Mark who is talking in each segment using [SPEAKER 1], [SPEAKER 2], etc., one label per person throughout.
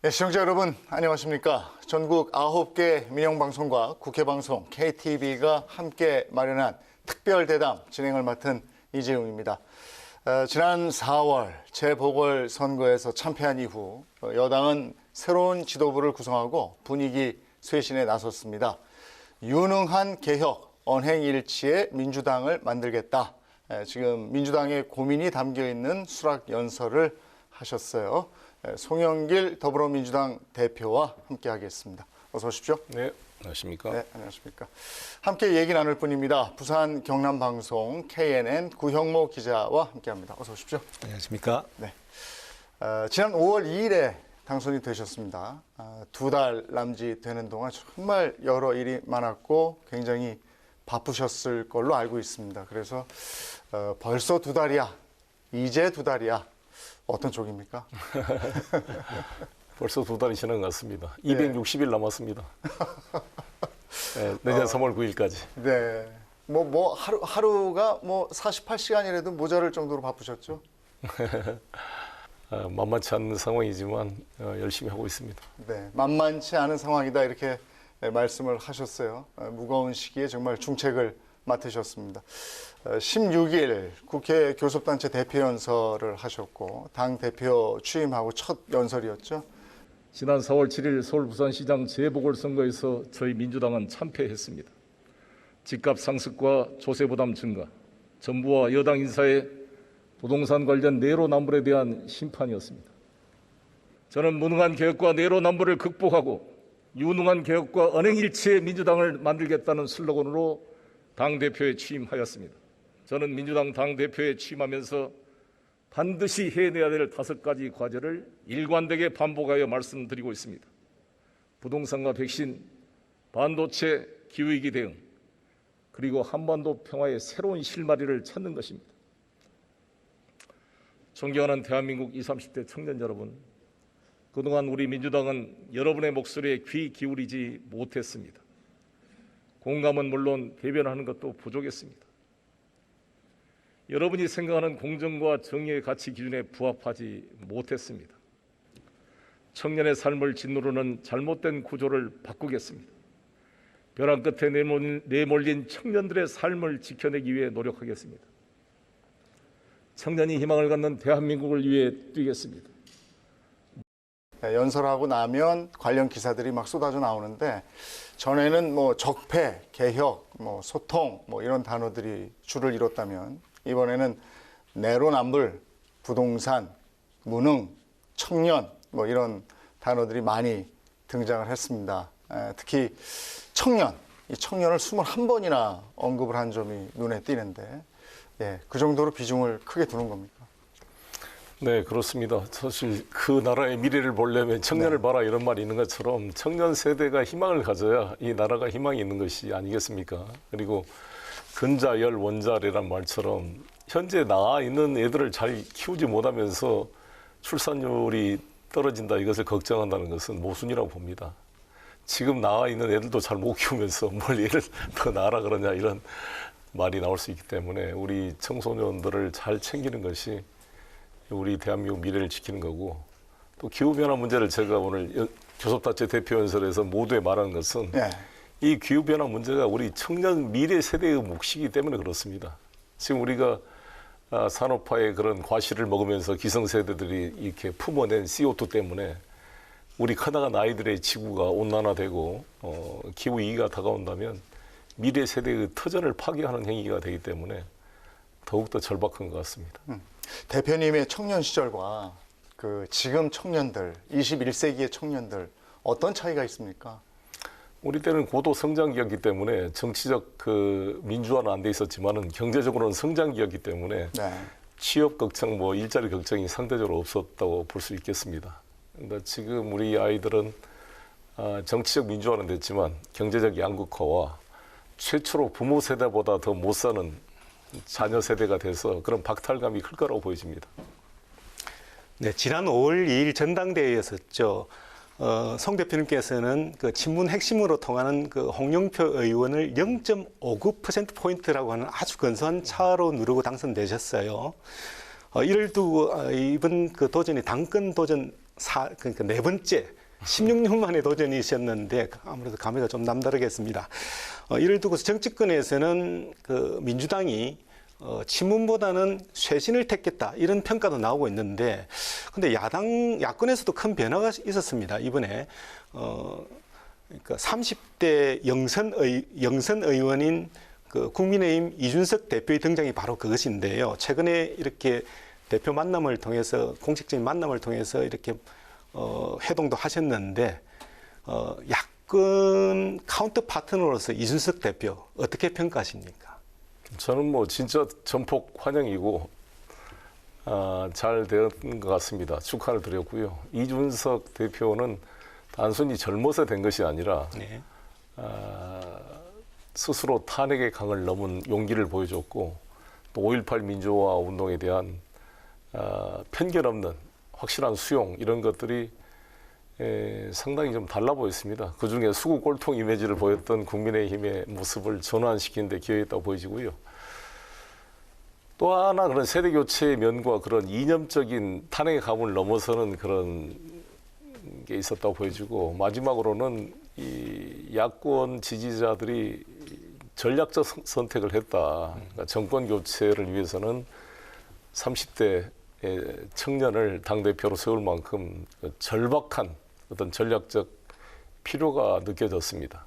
[SPEAKER 1] 네, 시청자 여러분 안녕하십니까. 전국 9개 민영방송과 국회방송 KTV가 함께 마련한 특별대담 진행을 맡은 이재용입니다. 지난 4월 재보궐선거에서 참패한 이후 여당은 새로운 지도부를 구성하고 분위기 쇄신에 나섰습니다. 유능한 개혁, 언행일치의 민주당을 만들겠다. 지금 민주당의 고민이 담겨있는 수락연설을 하셨어요. 송영길 더불어민주당 대표와 함께하겠습니다. 어서 오십시오.
[SPEAKER 2] 네, 안녕하십니까.
[SPEAKER 1] 네, 안녕하십니까. 함께 얘기 나눌 분입니다. 부산 경남방송 KNN 구형모 기자와 함께합니다. 어서 오십시오.
[SPEAKER 3] 안녕하십니까.
[SPEAKER 1] 네. 지난 5월 2일에 당선이 되셨습니다. 2달 남짓 되는 동안 정말 여러 일이 많았고 굉장히 바쁘셨을 걸로 알고 있습니다. 그래서 벌써 2달이야, 이제 2달이야. 어떤 쪽입니까?
[SPEAKER 2] 벌써 2달이 지난 것 같습니다. 260일 남았습니다. 네, 내년 3월 9일까지.
[SPEAKER 1] 네. 하루가 48시간이라도 모자랄 정도로 바쁘셨죠?
[SPEAKER 2] 만만치 않은 상황이지만 열심히 하고 있습니다.
[SPEAKER 1] 네. 만만치 않은 상황이다 이렇게 말씀을 하셨어요. 무거운 시기에 정말 중책을 맡으셨습니다. 16일 국회 교섭단체 대표연설을 하셨고 당 대표 취임하고 첫 연설이었죠.
[SPEAKER 4] 지난 4월 7일 서울 부산시장 재보궐선거에서 저희 민주당은 참패했습니다. 집값 상승과 조세 부담 증가, 정부와 여당 인사의 부동산 관련 내로남불에 대한 심판이었습니다. 저는 무능한 개혁과 내로남불을 극복하고 유능한 개혁과 언행일치의 민주당을 만들겠다는 슬로건으로 당대표에 취임하였습니다. 저는 민주당 당대표에 취임하면서 반드시 해내야 될 5가지 과제를 일관되게 반복하여 말씀드리고 있습니다. 부동산과 백신, 반도체, 기후위기 대응, 그리고 한반도 평화의 새로운 실마리를 찾는 것입니다. 존경하는 대한민국 20, 30대 청년 여러분, 그동안 우리 민주당은 여러분의 목소리에 귀 기울이지 못했습니다. 공감은 물론 대변하는 것도 부족했습니다. 여러분이 생각하는 공정과 정의의 가치 기준에 부합하지 못했습니다. 청년의 삶을 짓누르는 잘못된 구조를 바꾸겠습니다. 벼랑 끝에 내몰린 청년들의 삶을 지켜내기 위해 노력하겠습니다. 청년이 희망을 갖는 대한민국을 위해 뛰겠습니다.
[SPEAKER 1] 연설하고 나면 관련 기사들이 막 쏟아져 나오는데 전에는 적폐, 개혁, 소통 이런 단어들이 줄을 이뤘다면 이번에는 내로남불, 부동산, 무능, 청년 이런 단어들이 많이 등장을 했습니다. 특히 청년, 이 청년을 21번이나 언급을 한 점이 눈에 띄는데 그 정도로 비중을 크게 두는 겁니까?
[SPEAKER 2] 네, 그렇습니다. 사실 그 나라의 미래를 보려면 청년을 봐라 이런 말이 있는 것처럼 청년 세대가 희망을 가져야 이 나라가 희망이 있는 것이 아니겠습니까? 그리고 근자열 원자래란 말처럼 현재 나와 있는 애들을 잘 키우지 못하면서 출산율이 떨어진다 이것을 걱정한다는 것은 모순이라고 봅니다. 지금 나와 있는 애들도 잘 못 키우면서 뭘 얘를 더 낳아라 그러냐 이런 말이 나올 수 있기 때문에 우리 청소년들을 잘 챙기는 것이 우리 대한민국 미래를 지키는 거고 또 기후변화 문제를 제가 오늘 교섭단체 대표연설에서 모두에 말하는 것은 이 기후변화 문제가 우리 청년 미래 세대의 몫이기 때문에 그렇습니다. 지금 우리가 산업화의 그런 과실을 먹으면서 기성세대들이 이렇게 품어낸 CO2 때문에 우리 커나간 아이들의 지구가 온난화되고 기후위기가 다가온다면 미래 세대의 터전을 파괴하는 행위가 되기 때문에 더욱더 절박한 것 같습니다.
[SPEAKER 1] 대표님의 청년 시절과 지금 청년들, 21세기의 청년들 어떤 차이가 있습니까?
[SPEAKER 2] 우리 때는 고도 성장기였기 때문에 정치적 민주화는 안 돼 있었지만은 경제적으로는 성장기였기 때문에 취업 걱정, 일자리 걱정이 상대적으로 없었다고 볼 수 있겠습니다. 그런데 지금 우리 아이들은 정치적 민주화는 됐지만 경제적 양극화와 최초로 부모 세대보다 더 못 사는 자녀 세대가 돼서 그런 박탈감이 클 거라고 보여집니다.
[SPEAKER 3] 네, 지난 5월 2일 전당대회였었죠. 송 대표님께서는 친문 핵심으로 통하는 홍영표 의원을 0.59%포인트라고 하는 아주 근소한 차로 누르고 당선되셨어요. 이를 두고 이번 도전이 당권 도전 그러니까 네 번째 16년 만에 도전이셨는데 아무래도 감회가 좀 남다르겠습니다. 이를 두고서 정치권에서는 그 민주당이 친문보다는 쇄신을 택했다 이런 평가도 나오고 있는데, 근데 야권에서도 큰 변화가 있었습니다. 이번에 그러니까 30대 영선 의원인 그 국민의힘 이준석 대표의 등장이 바로 그것인데요. 최근에 이렇게 대표 만남을 통해서 공식적인 만남을 통해서 이렇게 회동도 하셨는데 야권 카운터 파트너로서 이준석 대표 어떻게 평가하십니까?
[SPEAKER 2] 저는 뭐 진짜 전폭 환영이고 잘 된 것 같습니다. 축하를 드렸고요. 이준석 대표는 단순히 젊어서 된 것이 아니라
[SPEAKER 3] 네.
[SPEAKER 2] 스스로 탄핵의 강을 넘은 용기를 보여줬고 또 5.18 민주화 운동에 대한 편견 없는 확실한 수용 이런 것들이 상당히 좀 달라 보였습니다. 그중에 수구 꼴통 이미지를 보였던 국민의힘의 모습을 전환시키는 데 기여했다고 보여지고요. 또 하나 그런 세대 교체의 면과 그런 이념적인 탄핵의 감을 넘어서는 그런 게 있었다고 보여지고, 마지막으로는 이 야권 지지자들이 전략적 선택을 했다. 그러니까 정권 교체를 위해서는 30대 청년을 당대표로 세울 만큼 절박한 어떤 전략적 필요가 느껴졌습니다.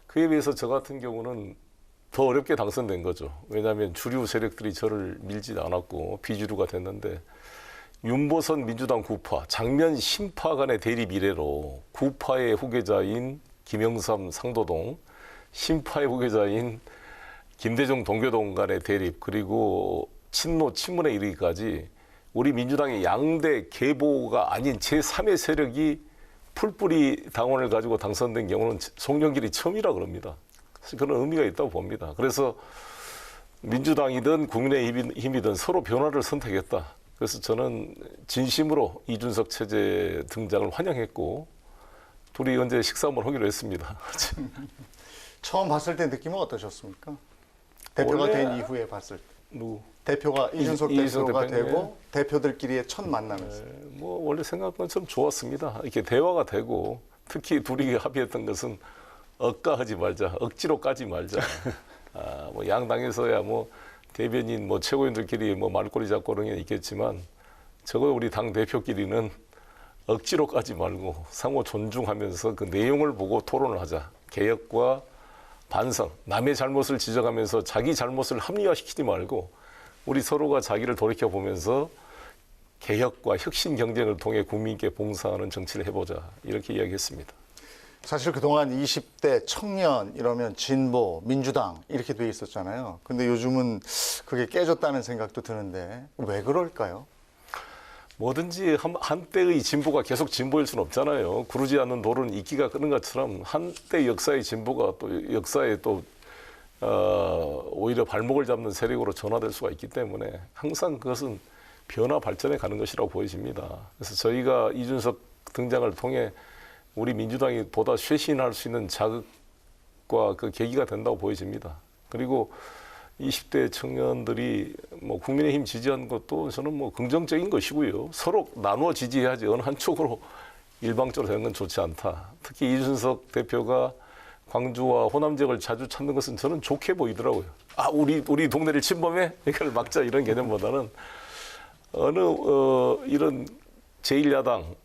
[SPEAKER 2] 그에 비해서 저 같은 경우는 더 어렵게 당선된 거죠. 왜냐하면 주류 세력들이 저를 밀지 않았고 비주류가 됐는데, 윤보선 민주당 구파, 장면 신파 간의 대립 이래로 구파의 후계자인 김영삼 상도동, 신파의 후계자인 김대중 동교동 간의 대립, 그리고 친노 친문에 이르기까지 우리 민주당의 양대 계보가 아닌 제3의 세력이 풀뿌리 당원을 가지고 당선된 경우는 송영길이 처음이라 그럽니다. 그런 의미가 있다고 봅니다. 그래서 민주당이든 국민의힘이든 서로 변화를 선택했다. 그래서 저는 진심으로 이준석 체제 등장을 환영했고, 둘이 언제 식사 한번 하기로 했습니다.
[SPEAKER 1] 처음 봤을 때 느낌은 어떠셨습니까? 대표가
[SPEAKER 2] 원래-
[SPEAKER 1] 된 이후에 봤을 때.
[SPEAKER 2] 누구?
[SPEAKER 1] 대표가 이준석
[SPEAKER 2] 이준석
[SPEAKER 1] 대표가
[SPEAKER 2] 대표님.
[SPEAKER 1] 되고 대표들끼리의 첫 만남에서.
[SPEAKER 2] 뭐 원래 생각한 것처럼 좋았습니다. 이렇게 대화가 되고, 특히 둘이 합의했던 것은 억까하지 말자, 억지로 까지 말자. 뭐 양당에서야 뭐 대변인, 뭐 최고위원들끼리 뭐 말꼬리 잡고 그런 게 있겠지만, 적어도 우리 당 대표끼리는 억지로 까지 말고 상호 존중하면서 그 내용을 보고 토론을 하자. 개혁과 반성, 남의 잘못을 지적하면서 자기 잘못을 합리화시키지 말고 우리 서로가 자기를 돌이켜 보면서 개혁과 혁신 경쟁을 통해 국민께 봉사하는 정치를 해보자, 이렇게 이야기했습니다.
[SPEAKER 1] 사실 그동안 20대 청년 이러면 진보, 민주당 이렇게 돼 있었잖아요. 근데 요즘은 그게 깨졌다는 생각도 드는데 왜 그럴까요?
[SPEAKER 2] 뭐든지 한때의 진보가 계속 진보일 수는 없잖아요. 구르지 않는 돌은 이끼가 끄는 것처럼 한때 역사의 진보가 또 역사에 또 오히려 발목을 잡는 세력으로 전환될 수가 있기 때문에 항상 그것은 변화 발전해 가는 것이라고 보여집니다. 그래서 저희가 이준석 등장을 통해 우리 민주당이 보다 쇄신할 수 있는 자극과 그 계기가 된다고 보여집니다. 그리고 20대 청년들이 뭐 국민의힘 지지한 것도 저는 뭐 긍정적인 것이고요. 서로 나누어 지지해야지 어느 한쪽으로 일방적으로 되는 건 좋지 않다. 특히 이준석 대표가 광주와 호남 지역을 자주 찾는 것은 저는 좋게 보이더라고요. 우리 동네를 침범해? 이걸 막자, 이런 개념보다는 어느 이런 제1야당,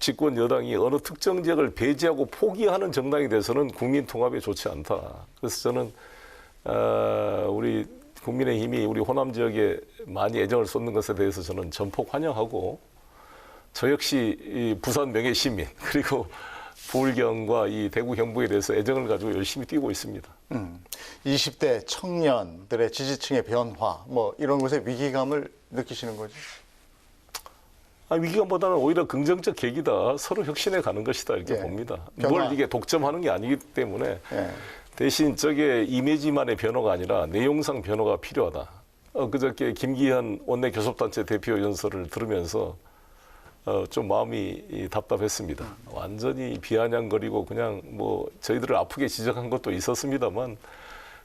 [SPEAKER 2] 집권 여당이 어느 특정 지역을 배제하고 포기하는 정당이 돼서는 국민 통합에 좋지 않다. 그래서 저는 우리 국민의힘이 우리 호남 지역에 많이 애정을 쏟는 것에 대해서 저는 전폭 환영하고, 저 역시 이 부산 명예 시민 그리고 부울경과 이 대구 경북에 대해서 애정을 가지고 열심히 뛰고 있습니다.
[SPEAKER 1] 20대 청년들의 지지층의 변화 뭐 이런 것에 위기감을 느끼시는 거죠?
[SPEAKER 2] 위기감보다는 오히려 긍정적 계기다. 서로 혁신해 가는 것이다, 이렇게
[SPEAKER 1] 예.
[SPEAKER 2] 봅니다.
[SPEAKER 1] 변화.
[SPEAKER 2] 뭘 이게 독점하는 게 아니기 때문에
[SPEAKER 1] 예.
[SPEAKER 2] 대신 저게 이미지만의 변화가 아니라 내용상 변화가 필요하다. 그저께 김기현 원내 교섭단체 대표 연설을 들으면서 좀 마음이 답답했습니다. 완전히 비아냥거리고 그냥 뭐 저희들을 아프게 지적한 것도 있었습니다만,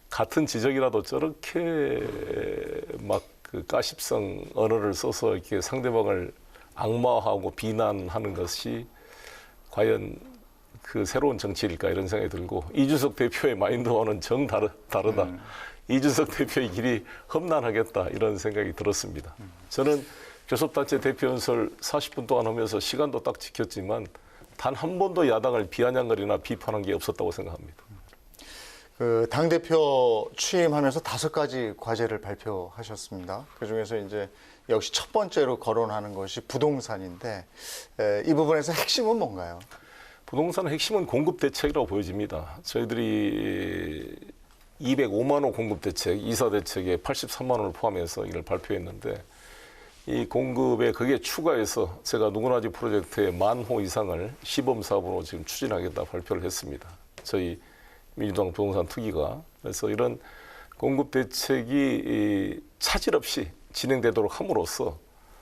[SPEAKER 2] 같은 지적이라도 저렇게 막 그 가십성 언어를 써서 이렇게 상대방을 악마하고 비난하는 것이 과연 그 새로운 정치일까 이런 생각이 들고 이준석 대표의 마인드와는 다르다. 이준석 대표의 길이 험난하겠다 이런 생각이 들었습니다. 저는 교섭단체 대표 연설 40분 동안 하면서 시간도 딱 지켰지만 단 한 번도 야당을 비아냥거리나 비판한 게 없었다고 생각합니다.
[SPEAKER 1] 그 당대표 취임하면서 5가지 과제를 발표하셨습니다. 그중에서 이제 역시 첫 번째로 거론하는 것이 부동산인데 이 부분에서 핵심은 뭔가요?
[SPEAKER 2] 부동산의 핵심은 공급 대책이라고 보여집니다. 저희들이 205만 호 공급 대책, 이사 대책에 83만 원을 포함해서 이걸 발표했는데 이 공급에 그게 추가해서 제가 누구나 집 프로젝트의 10,000호 이상을 시범 사업으로 지금 추진하겠다 발표를 했습니다. 저희 민주당 부동산 특위가. 그래서 이런 공급 대책이 차질 없이 진행되도록 함으로써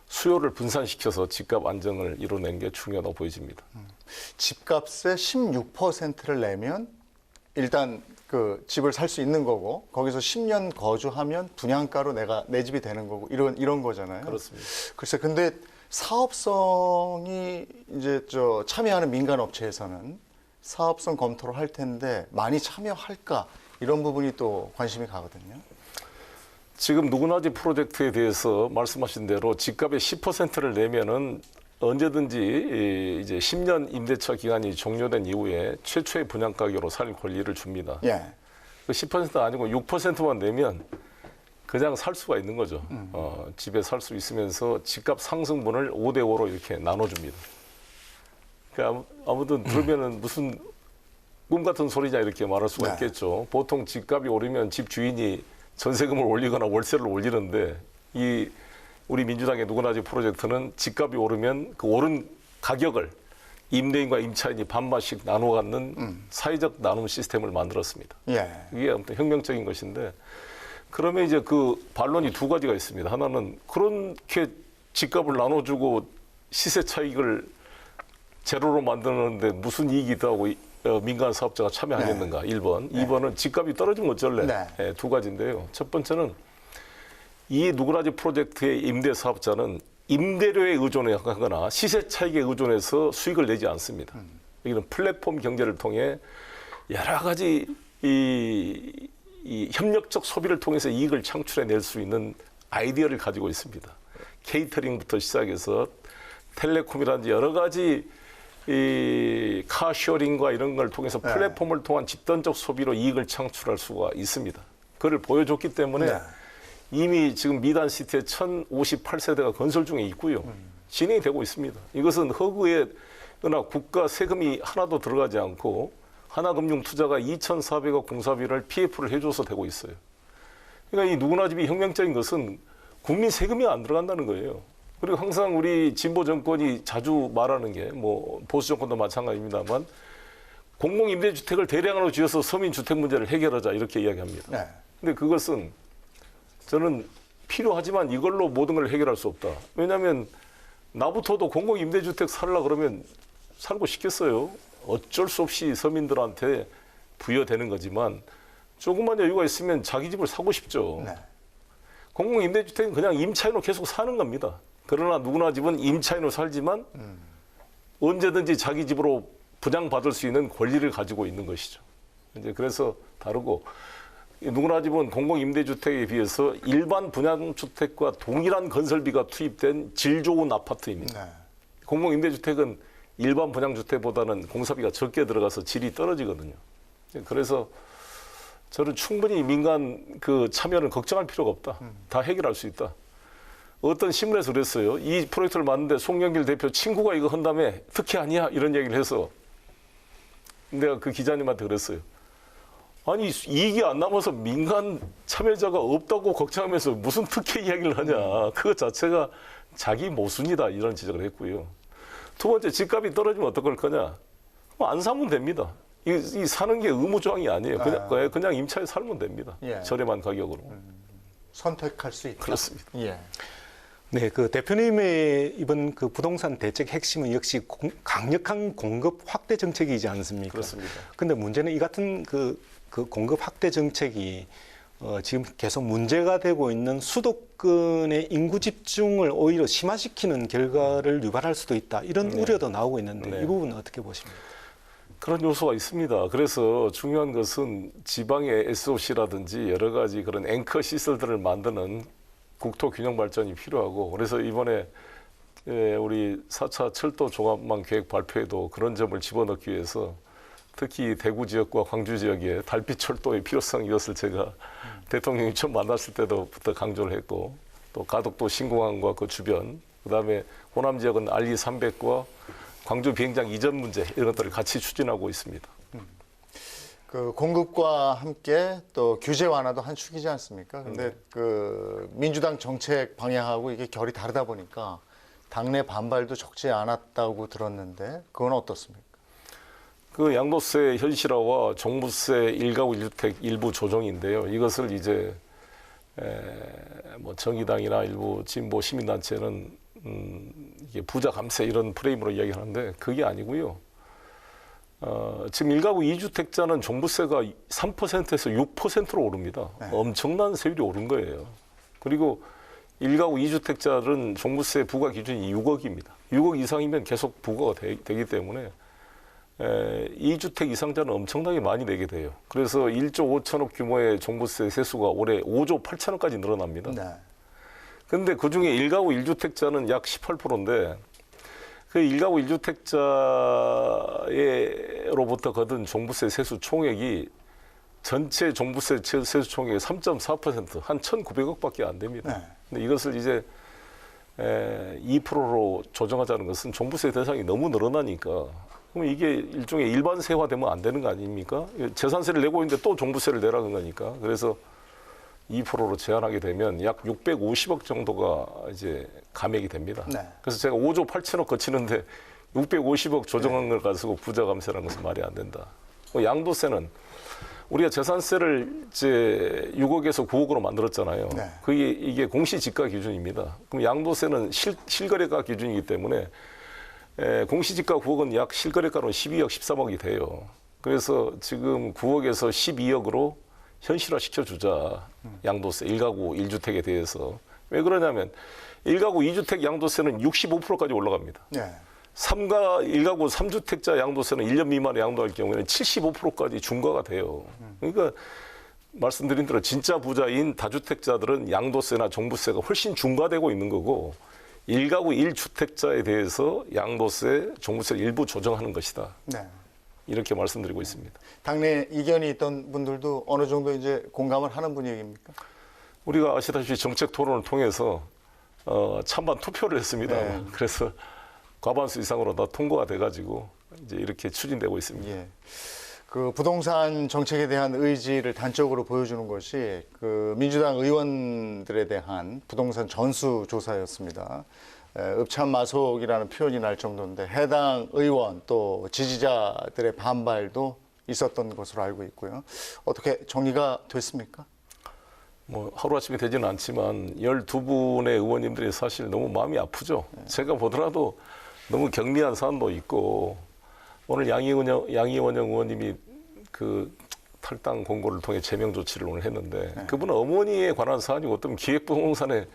[SPEAKER 2] 수요를 분산시켜서 집값 안정을 이뤄낸 게 중요하다고 보여집니다.
[SPEAKER 1] 집값의 16%를 내면 일단 그 집을 살 수 있는 거고 거기서 10년 거주하면 분양가로 내 집이 되는 거고 이런 거잖아요.
[SPEAKER 2] 그렇습니다.
[SPEAKER 1] 글쎄 근데 사업성이 이제 참여하는 민간 업체에서는 사업성 검토를 할 텐데 많이 참여할까 이런 부분이 또 관심이 가거든요.
[SPEAKER 2] 지금 누구나 집 프로젝트에 대해서 말씀하신 대로 집값의 10%를 내면은 언제든지 이제 10년 임대차 기간이 종료된 이후에 최초의 분양가격으로 살 권리를 줍니다.
[SPEAKER 1] 예.
[SPEAKER 2] 그 10%가 아니고 6%만 내면 그냥 살 수가 있는 거죠. 집에 살 수 있으면서 집값 상승분을 5대5로 이렇게 나눠줍니다. 그러니까 아무튼 들으면은 무슨 꿈 같은 소리냐 이렇게 말할 수가 있겠죠. 보통 집값이 오르면 집 주인이 전세금을 올리거나 월세를 올리는데 이 우리 민주당의 누구나 집 프로젝트는 집값이 오르면 그 오른 가격을 임대인과 임차인이 반반씩 나눠 갖는 사회적 나눔 시스템을 만들었습니다.
[SPEAKER 1] 예.
[SPEAKER 2] 이게 아무튼 혁명적인 것인데 그러면 이제 그 반론이 2가지가 있습니다. 하나는 그렇게 집값을 나눠주고 시세 차익을 제로로 만드는데 무슨 이익이 있다고 민간 사업자가 참여하겠는가? 1번. 2번은 집값이 떨어지면 어쩔래?
[SPEAKER 1] 네.
[SPEAKER 2] 2가지인데요. 첫 번째는 이 누구나 집 프로젝트의 임대 사업자는 임대료에 의존하거나 시세 차익에 의존해서 수익을 내지 않습니다. 여기는 플랫폼 경제를 통해 여러 가지 이 협력적 소비를 통해서 이익을 창출해낼 수 있는 아이디어를 가지고 있습니다. 케이터링부터 시작해서 텔레콤이라든지 여러 가지 이 카쇼링과 이런 걸 통해서 플랫폼을 통한 집단적 소비로 이익을 창출할 수가 있습니다. 그걸 보여줬기 때문에 이미 지금 미단시티에 1058세대가 건설 중에 있고요. 진행이 되고 있습니다. 이것은 허그에나 국가 세금이 하나도 들어가지 않고 하나금융투자가 2,400억 공사비를 PF를 해줘서 되고 있어요. 그러니까 이 누구나 집이 혁명적인 것은 국민 세금이 안 들어간다는 거예요. 그리고 항상 우리 진보 정권이 자주 말하는 게 뭐 보수 정권도 마찬가지입니다만 공공임대주택을 대량으로 지어서 서민주택 문제를 해결하자 이렇게 이야기합니다.
[SPEAKER 1] 네.
[SPEAKER 2] 근데 그것은 저는 필요하지만 이걸로 모든 걸 해결할 수 없다. 왜냐하면 나부터도 공공임대주택 살라 그러면 살고 싶겠어요. 어쩔 수 없이 서민들한테 부여되는 거지만 조금만 여유가 있으면 자기 집을 사고 싶죠.
[SPEAKER 1] 네.
[SPEAKER 2] 공공임대주택은 그냥 임차인으로 계속 사는 겁니다. 그러나 누구나 집은 임차인으로 살지만 언제든지 자기 집으로 분양받을 수 있는 권리를 가지고 있는 것이죠. 이제 그래서 다르고 누구나 집은 공공임대주택에 비해서 일반 분양주택과 동일한 건설비가 투입된 질 좋은 아파트입니다.
[SPEAKER 1] 네.
[SPEAKER 2] 공공임대주택은 일반 분양주택보다는 공사비가 적게 들어가서 질이 떨어지거든요. 그래서 저는 충분히 민간 그 참여는 걱정할 필요가 없다. 다 해결할 수 있다. 어떤 신문에서 그랬어요. 이 프로젝트를 만드는데 송영길 대표 친구가 이거 한 다음에 특혜 아니야? 이런 얘기를 해서 내가 그 기자님한테 그랬어요. 아니 이익이 안 남아서 민간 참여자가 없다고 걱정하면서 무슨 특혜 이야기를 하냐. 그것 자체가 자기 모순이다. 이런 지적을 했고요. 두 번째, 집값이 떨어지면 어떡할 거냐. 안 사면 됩니다. 이 사는 게 의무조항이 아니에요. 그냥 임차에 살면 됩니다.
[SPEAKER 1] 예.
[SPEAKER 2] 저렴한 가격으로.
[SPEAKER 1] 선택할 수 있다.
[SPEAKER 2] 그렇습니다.
[SPEAKER 1] 예.
[SPEAKER 3] 네, 그 대표님의 이번 그 부동산 대책 핵심은 역시 강력한 공급 확대 정책이지 않습니까?
[SPEAKER 2] 그렇습니다.
[SPEAKER 3] 근데 문제는 이 같은 그 공급 확대 정책이 지금 계속 문제가 되고 있는 수도권의 인구 집중을 오히려 심화시키는 결과를 유발할 수도 있다. 이런 우려도 나오고 있는데
[SPEAKER 2] 네.
[SPEAKER 3] 이 부분은 어떻게 보십니까?
[SPEAKER 2] 그런 요소가 있습니다. 그래서 중요한 것은 지방의 SOC라든지 여러 가지 그런 앵커 시설들을 만드는 국토 균형 발전이 필요하고, 그래서 이번에 우리 4차 철도 종합망 계획 발표에도 그런 점을 집어넣기 위해서 특히 대구 지역과 광주 지역의 달빛 철도의 필요성, 이것을 제가 대통령이 처음 만났을 때부터 강조를 했고, 또 가덕도 신공항과 그 주변, 그다음에 호남 지역은 RE 300과 광주 비행장 이전 문제, 이런 것들을 같이 추진하고 있습니다.
[SPEAKER 1] 그 공급과 함께 또 규제 완화도 한 축이지 않습니까? 근데 그 민주당 정책 방향하고 이게 결이 다르다 보니까 당내 반발도 적지 않았다고 들었는데 그건 어떻습니까?
[SPEAKER 2] 그 양도세 현실화와 종부세 일가구 1주택 일부 조정인데요. 이것을 이제 뭐 정의당이나 일부 진보 시민단체는 이게 부자 감세 이런 프레임으로 이야기하는데 그게 아니고요. 지금 일가구 2주택자는 종부세가 3%에서 6%로 오릅니다.
[SPEAKER 1] 네.
[SPEAKER 2] 엄청난 세율이 오른 거예요. 그리고 일가구 2주택자는 종부세 부과 기준이 6억입니다. 6억 이상이면 계속 부과가 되기 때문에 2주택 이상자는 엄청나게 많이 내게 돼요. 그래서 1조 5천억 규모의 종부세 세수가 올해 5조 8천억까지 늘어납니다.
[SPEAKER 1] 네.
[SPEAKER 2] 근데 그중에 일가구 1주택자는 약 18%인데 그 일가구 1주택자로부터 거둔 종부세 세수 총액이 전체 종부세 세수 총액의 3.4%, 한 1,900억밖에 안 됩니다.
[SPEAKER 1] 네.
[SPEAKER 2] 근데 이것을 이제 2%로 조정하자는 것은 종부세 대상이 너무 늘어나니까, 그럼 이게 일종의 일반세화되면 안 되는 거 아닙니까? 재산세를 내고 있는데 또 종부세를 내라는 거니까. 그래서 2%로 제한하게 되면 약 650억 정도가 이제 감액이 됩니다.
[SPEAKER 1] 네.
[SPEAKER 2] 그래서 제가 5조 8천억 거치는데 650억 조정한 걸 가지고 부자 감세라는 것은 말이 안 된다. 양도세는 우리가 재산세를 이제 6억에서 9억으로 만들었잖아요.
[SPEAKER 1] 네.
[SPEAKER 2] 이게 공시지가 기준입니다. 그럼 양도세는 실거래가 기준이기 때문에 공시지가 9억은 약 실거래가로 12억, 13억이 돼요. 그래서 지금 9억에서 12억으로 현실화 시켜주자. 양도세 1가구 1주택에 대해서. 왜 그러냐면 1가구 2주택 양도세는 65%까지 올라갑니다.
[SPEAKER 1] 네.
[SPEAKER 2] 1가구 3주택자 양도세는 1년 미만에 양도할 경우에는 75%까지 중과가 돼요. 그러니까 말씀드린 대로 진짜 부자인 다주택자들은 양도세나 종부세가 훨씬 중과되고 있는 거고, 1가구 1주택자에 대해서 양도세, 종부세를 일부 조정하는 것이다.
[SPEAKER 1] 네.
[SPEAKER 2] 이렇게 말씀드리고 있습니다.
[SPEAKER 1] 당내 이견이 있던 분들도 어느 정도 이제 공감을 하는 분위기입니까?
[SPEAKER 2] 우리가 아시다시피 정책 토론을 통해서 찬반 투표를 했습니다.
[SPEAKER 1] 네.
[SPEAKER 2] 그래서 과반수 이상으로 다 통과가 돼가지고 이제 이렇게 추진되고 있습니다.
[SPEAKER 1] 예. 그 부동산 정책에 대한 의지를 단적으로 보여주는 것이 그 민주당 의원들에 대한 부동산 전수조사였습니다. 읍참마속이라는 표현이 날 정도인데 해당 의원 또 지지자들의 반발도 있었던 것으로 알고 있고요. 어떻게 정리가 됐습니까?
[SPEAKER 2] 뭐 하루아침에 되지는 않지만 12분의 의원님들이 사실 너무 마음이 아프죠. 제가 보더라도 너무 경미한 사안도 있고, 오늘 양이원영 의원님이 그 탈당 공고를 통해 제명 조치를 오늘 했는데 그분은 어머니에 관한 사안이고 어떤 기획부동산에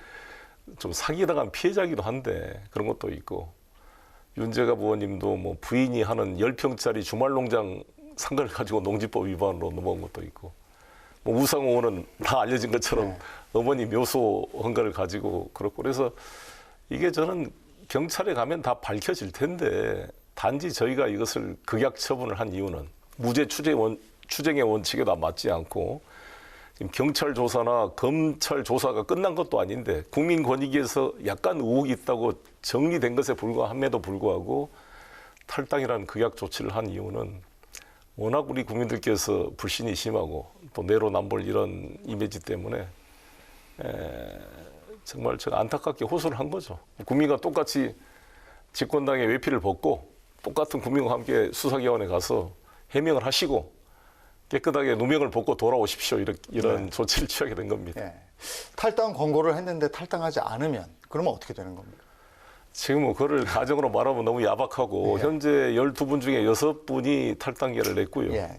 [SPEAKER 2] 좀 사기당한 피해자이기도 한데 그런 것도 있고, 윤재갑 의원님도 뭐 부인이 하는 10평짜리 주말농장 산 걸 가지고 농지법 위반으로 넘어온 것도 있고, 뭐 우상호 의원은 다 알려진 것처럼 어머니 묘소 헌가를 가지고 그렇고, 그래서 이게 저는 경찰에 가면 다 밝혀질 텐데, 단지 저희가 이것을 극약 처분을 한 이유는 무죄 추정의 원칙에도 맞지 않고, 지금 경찰 조사나 검찰 조사가 끝난 것도 아닌데 국민권익위에서 약간 의혹이 있다고 정리된 것에 불과함에도 불구하고 탈당이라는 극약 조치를 한 이유는 워낙 우리 국민들께서 불신이 심하고 또 내로남불 이런 이미지 때문에 정말 제가 안타깝게 호소를 한 거죠. 국민과 똑같이 집권당의 외피를 벗고 똑같은 국민과 함께 수사기관에 가서 해명을 하시고 깨끗하게 누명을 벗고 돌아오십시오. 이런 조치를 취하게 된 겁니다.
[SPEAKER 1] 예. 탈당 권고를 했는데 탈당하지 않으면 그러면 어떻게 되는 겁니까?
[SPEAKER 2] 지금 뭐 그거를 가정으로 말하면 너무 야박하고, 현재 12분 중에 6분이 탈당계를 냈고요.
[SPEAKER 1] 예.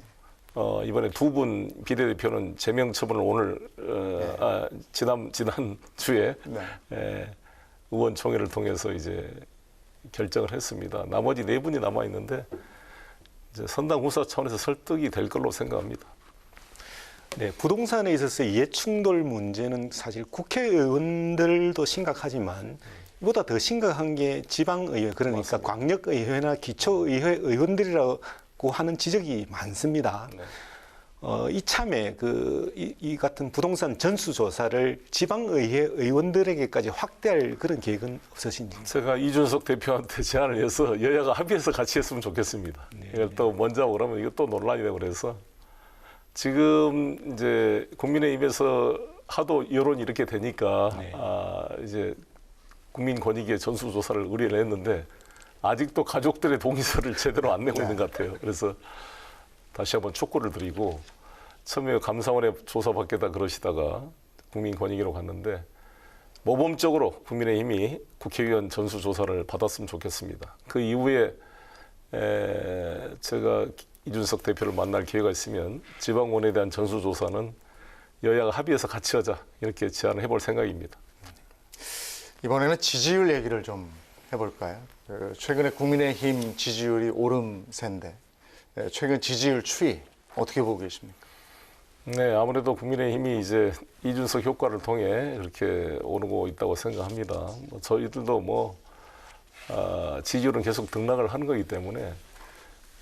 [SPEAKER 2] 이번에 두 분 비례대표는 제명 처분을 오늘 지난 주에 의원총회를 통해서 이제 결정을 했습니다. 나머지 네 분이 남아 있는데 이제 선당 후사 차원에서 설득이 될 걸로 생각합니다.
[SPEAKER 3] 네, 부동산에 있어서 이해충돌 문제는 사실 국회의원들도 심각하지만 이보다 더 심각한 게 지방의회, 그러니까
[SPEAKER 2] 맞습니다.
[SPEAKER 3] 광역의회나 기초의회 의원들이라고 하는 지적이 많습니다.
[SPEAKER 2] 네.
[SPEAKER 3] 이참에 이 같은 부동산 전수조사를 지방의회 의원들에게까지 확대할 그런 계획은 없으신지?
[SPEAKER 2] 제가 이준석 대표한테 제안을 해서 여야가 합의해서 같이 했으면 좋겠습니다. 이걸 또 먼저 하고 그러면 이거 또 논란이 되고 그래서 지금 이제 국민의힘에서 하도 여론이 이렇게 되니까 이제 국민권익위에 전수조사를 의뢰를 했는데 아직도 가족들의 동의서를 제대로 안 내고 있는 것 같아요. 그래서 다시 한번 촉구를 드리고 처음에 감사원에 조사받겠다 그러시다가 국민권익위로 갔는데 모범적으로 국민의힘이 국회의원 전수조사를 받았으면 좋겠습니다. 그 이후에 제가 이준석 대표를 만날 기회가 있으면 지방원에 대한 전수조사는 여야가 합의해서 같이 하자 이렇게 제안을 해볼 생각입니다.
[SPEAKER 1] 이번에는 지지율 얘기를 좀 해볼까요? 최근에 국민의힘 지지율이 오름세인데 최근 지지율 추이 어떻게 보고 계십니까?
[SPEAKER 2] 네, 아무래도 국민의힘이 이제 이준석 효과를 통해 이렇게 오르고 있다고 생각합니다. 저희들도 지지율은 계속 등락을 하는 거기 때문에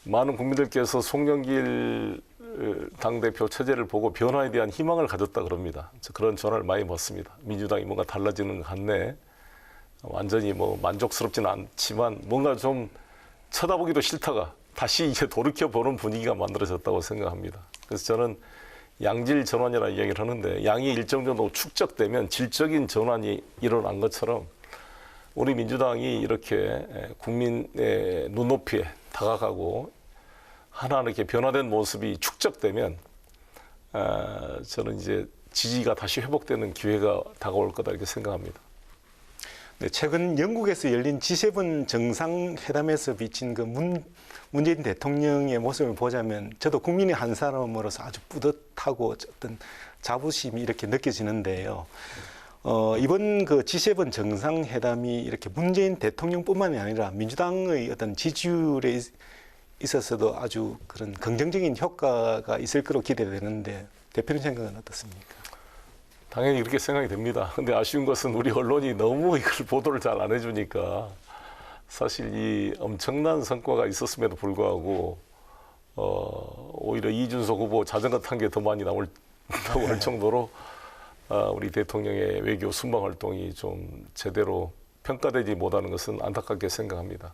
[SPEAKER 2] 많은 국민들께서 송영길 당대표 체제를 보고 변화에 대한 희망을 가졌다 그럽니다. 그런 전화를 많이 받습니다. 민주당이 뭔가 달라지는 것 같네. 완전히 만족스럽지는 않지만 뭔가 좀 쳐다보기도 싫다가 다시 이제 돌이켜보는 분위기가 만들어졌다고 생각합니다. 그래서 저는 양질 전환이라는 이야기를 하는데 양이 일정 정도 축적되면 질적인 전환이 일어난 것처럼 우리 민주당이 이렇게 국민의 눈높이에 다가가고 하나 이렇게 변화된 모습이 축적되면 저는 이제 지지가 다시 회복되는 기회가 다가올 거다 이렇게 생각합니다.
[SPEAKER 3] 네, 최근 영국에서 열린 G7 정상회담에서 비친 그 문재인 대통령의 모습을 보자면 저도 국민의 한 사람으로서 아주 뿌듯하고 어떤 자부심이 이렇게 느껴지는데요. 이번 그 G7 정상회담이 이렇게 문재인 대통령뿐만이 아니라 민주당의 어떤 지지율에 있어서도 아주 그런 긍정적인 효과가 있을 거로 기대되는데 대표님 생각은 어떻습니까?
[SPEAKER 2] 당연히 그렇게 생각이 됩니다. 근데 아쉬운 것은 우리 언론이 너무 이걸 보도를 잘 안 해주니까 사실 이 엄청난 성과가 있었음에도 불구하고 오히려 이준석 후보 자전거 탄 게 더 많이 나온다고 할 정도로 우리 대통령의 외교 순방 활동이 좀 제대로 평가되지 못하는 것은 안타깝게 생각합니다.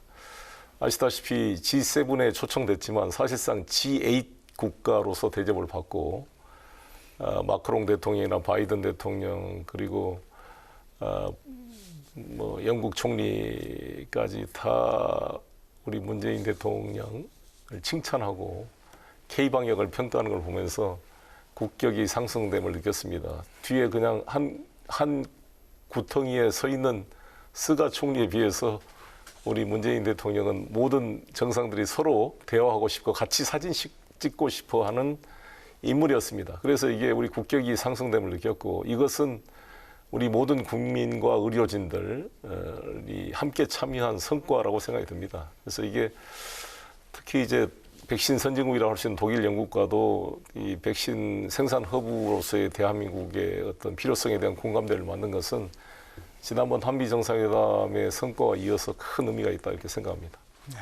[SPEAKER 2] 아시다시피 G7에 초청됐지만 사실상 G8 국가로서 대접을 받고 마크롱 대통령이나 바이든 대통령 그리고 영국 총리까지 다 우리 문재인 대통령을 칭찬하고 K 방역을 평가하는 걸 보면서 국격이 상승됨을 느꼈습니다. 뒤에 그냥 한 구덩이에 서 있는 스가 총리에 비해서 우리 문재인 대통령은 모든 정상들이 서로 대화하고 싶고 같이 사진 찍고 싶어 하는 인물이었습니다. 그래서 이게 우리 국격이 상승됨을 느꼈고 이것은 우리 모든 국민과 의료진들이 함께 참여한 성과라고 생각이 듭니다. 그래서 이게 특히 이제 백신 선진국이라고 할 수 있는 독일, 영국과도 이 백신 생산 허브로서의 대한민국의 어떤 필요성에 대한 공감대를 만든 것은 지난번 한미 정상회담의 성과와 이어서 큰 의미가 있다 이렇게 생각합니다.
[SPEAKER 1] 네.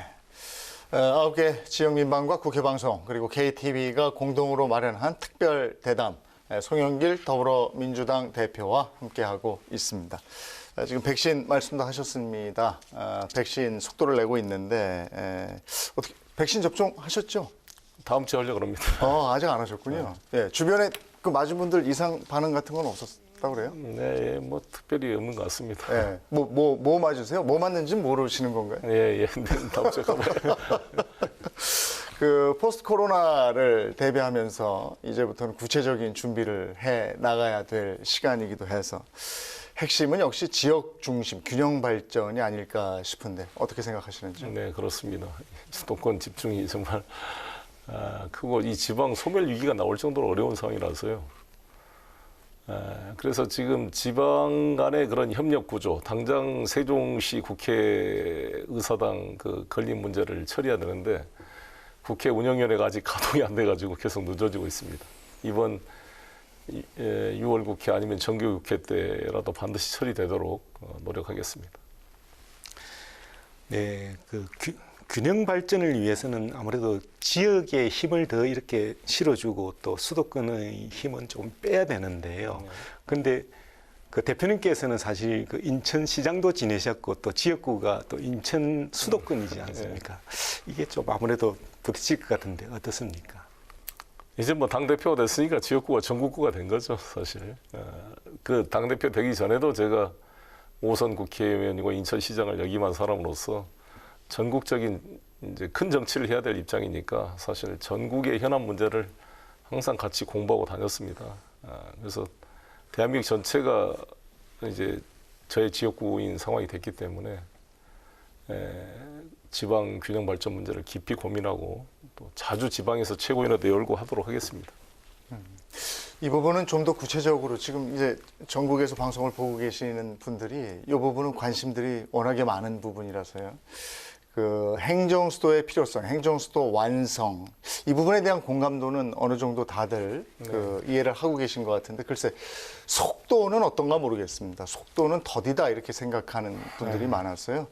[SPEAKER 1] 9개 지역 민방과 국회 방송 그리고 KTV가 공동으로 마련한 특별 대담 송영길 더불어민주당 대표와 함께하고 있습니다. 지금 백신 말씀도 하셨습니다. 백신 속도를 내고 있는데 어떻게 백신 접종하셨죠?
[SPEAKER 2] 다음 주에 하려고 합니다.
[SPEAKER 1] 아직 안 하셨군요. 네. 주변에 그 맞은 분들 이상 반응 같은 건 없었다고 그래요?
[SPEAKER 2] 네, 특별히 없는 것 같습니다.
[SPEAKER 1] 네. 뭐 맞으세요? 뭐 맞는지 모르시는 건가요?
[SPEAKER 2] 예. 다음 주에 가봐요.
[SPEAKER 1] 그 포스트 코로나를 대비하면서 이제부터는 구체적인 준비를 해 나가야 될 시간이기도 해서 핵심은 역시 지역 중심 균형 발전이 아닐까 싶은데 어떻게 생각하시는지?
[SPEAKER 2] 네, 그렇습니다. 수도권 집중이 정말 크고 이 지방 소멸 위기가 나올 정도로 어려운 상황이라서요. 그래서 지금 지방 간의 그런 협력 구조, 당장 세종시 국회의사당 그 건립 문제를 처리해야 되는데 국회 운영위원회가 아직 가동이 안 돼가지고 계속 늦어지고 있습니다. 이번 6월 국회 아니면 정기 국회 때라도 반드시 처리되도록 노력하겠습니다.
[SPEAKER 3] 네, 그 균형 발전을 위해서는 아무래도 지역의 힘을 더 이렇게 실어주고 또 수도권의 힘은 좀 빼야 되는데요. 그런데 그 대표님께서는 사실 그 인천시장도 지내셨고 또 지역구가 또 인천 수도권이지 않습니까? 이게 좀 아무래도 부딪힐 것 같은데 어떻습니까?
[SPEAKER 2] 이제 뭐 당대표가 됐으니까 지역구가 전국구가 된 거죠, 사실. 그 당대표 되기 전에도 제가 5선 국회의원이고 인천시장을 역임한 사람으로서 전국적인 이제 큰 정치를 해야 될 입장이니까 사실 전국의 현안 문제를 항상 같이 공부하고 다녔습니다. 그래서 대한민국 전체가 이제 저의 지역구인 상황이 됐기 때문에 지방 균형 발전 문제를 깊이 고민하고 또 자주 지방에서 최고위원회도 열고 하도록 하겠습니다.
[SPEAKER 1] 이 부분은 좀 더 구체적으로 지금 이제 전국에서 방송을 보고 계시는 분들이 이 부분은 관심들이 워낙에 많은 부분이라서요. 그 행정수도의 필요성, 행정수도 완성 이 부분에 대한 공감도는 어느 정도 다들 그 이해를 하고 계신 것 같은데 글쎄 속도는 어떤가 모르겠습니다. 속도는 더디다 이렇게 생각하는 분들이 많았어요.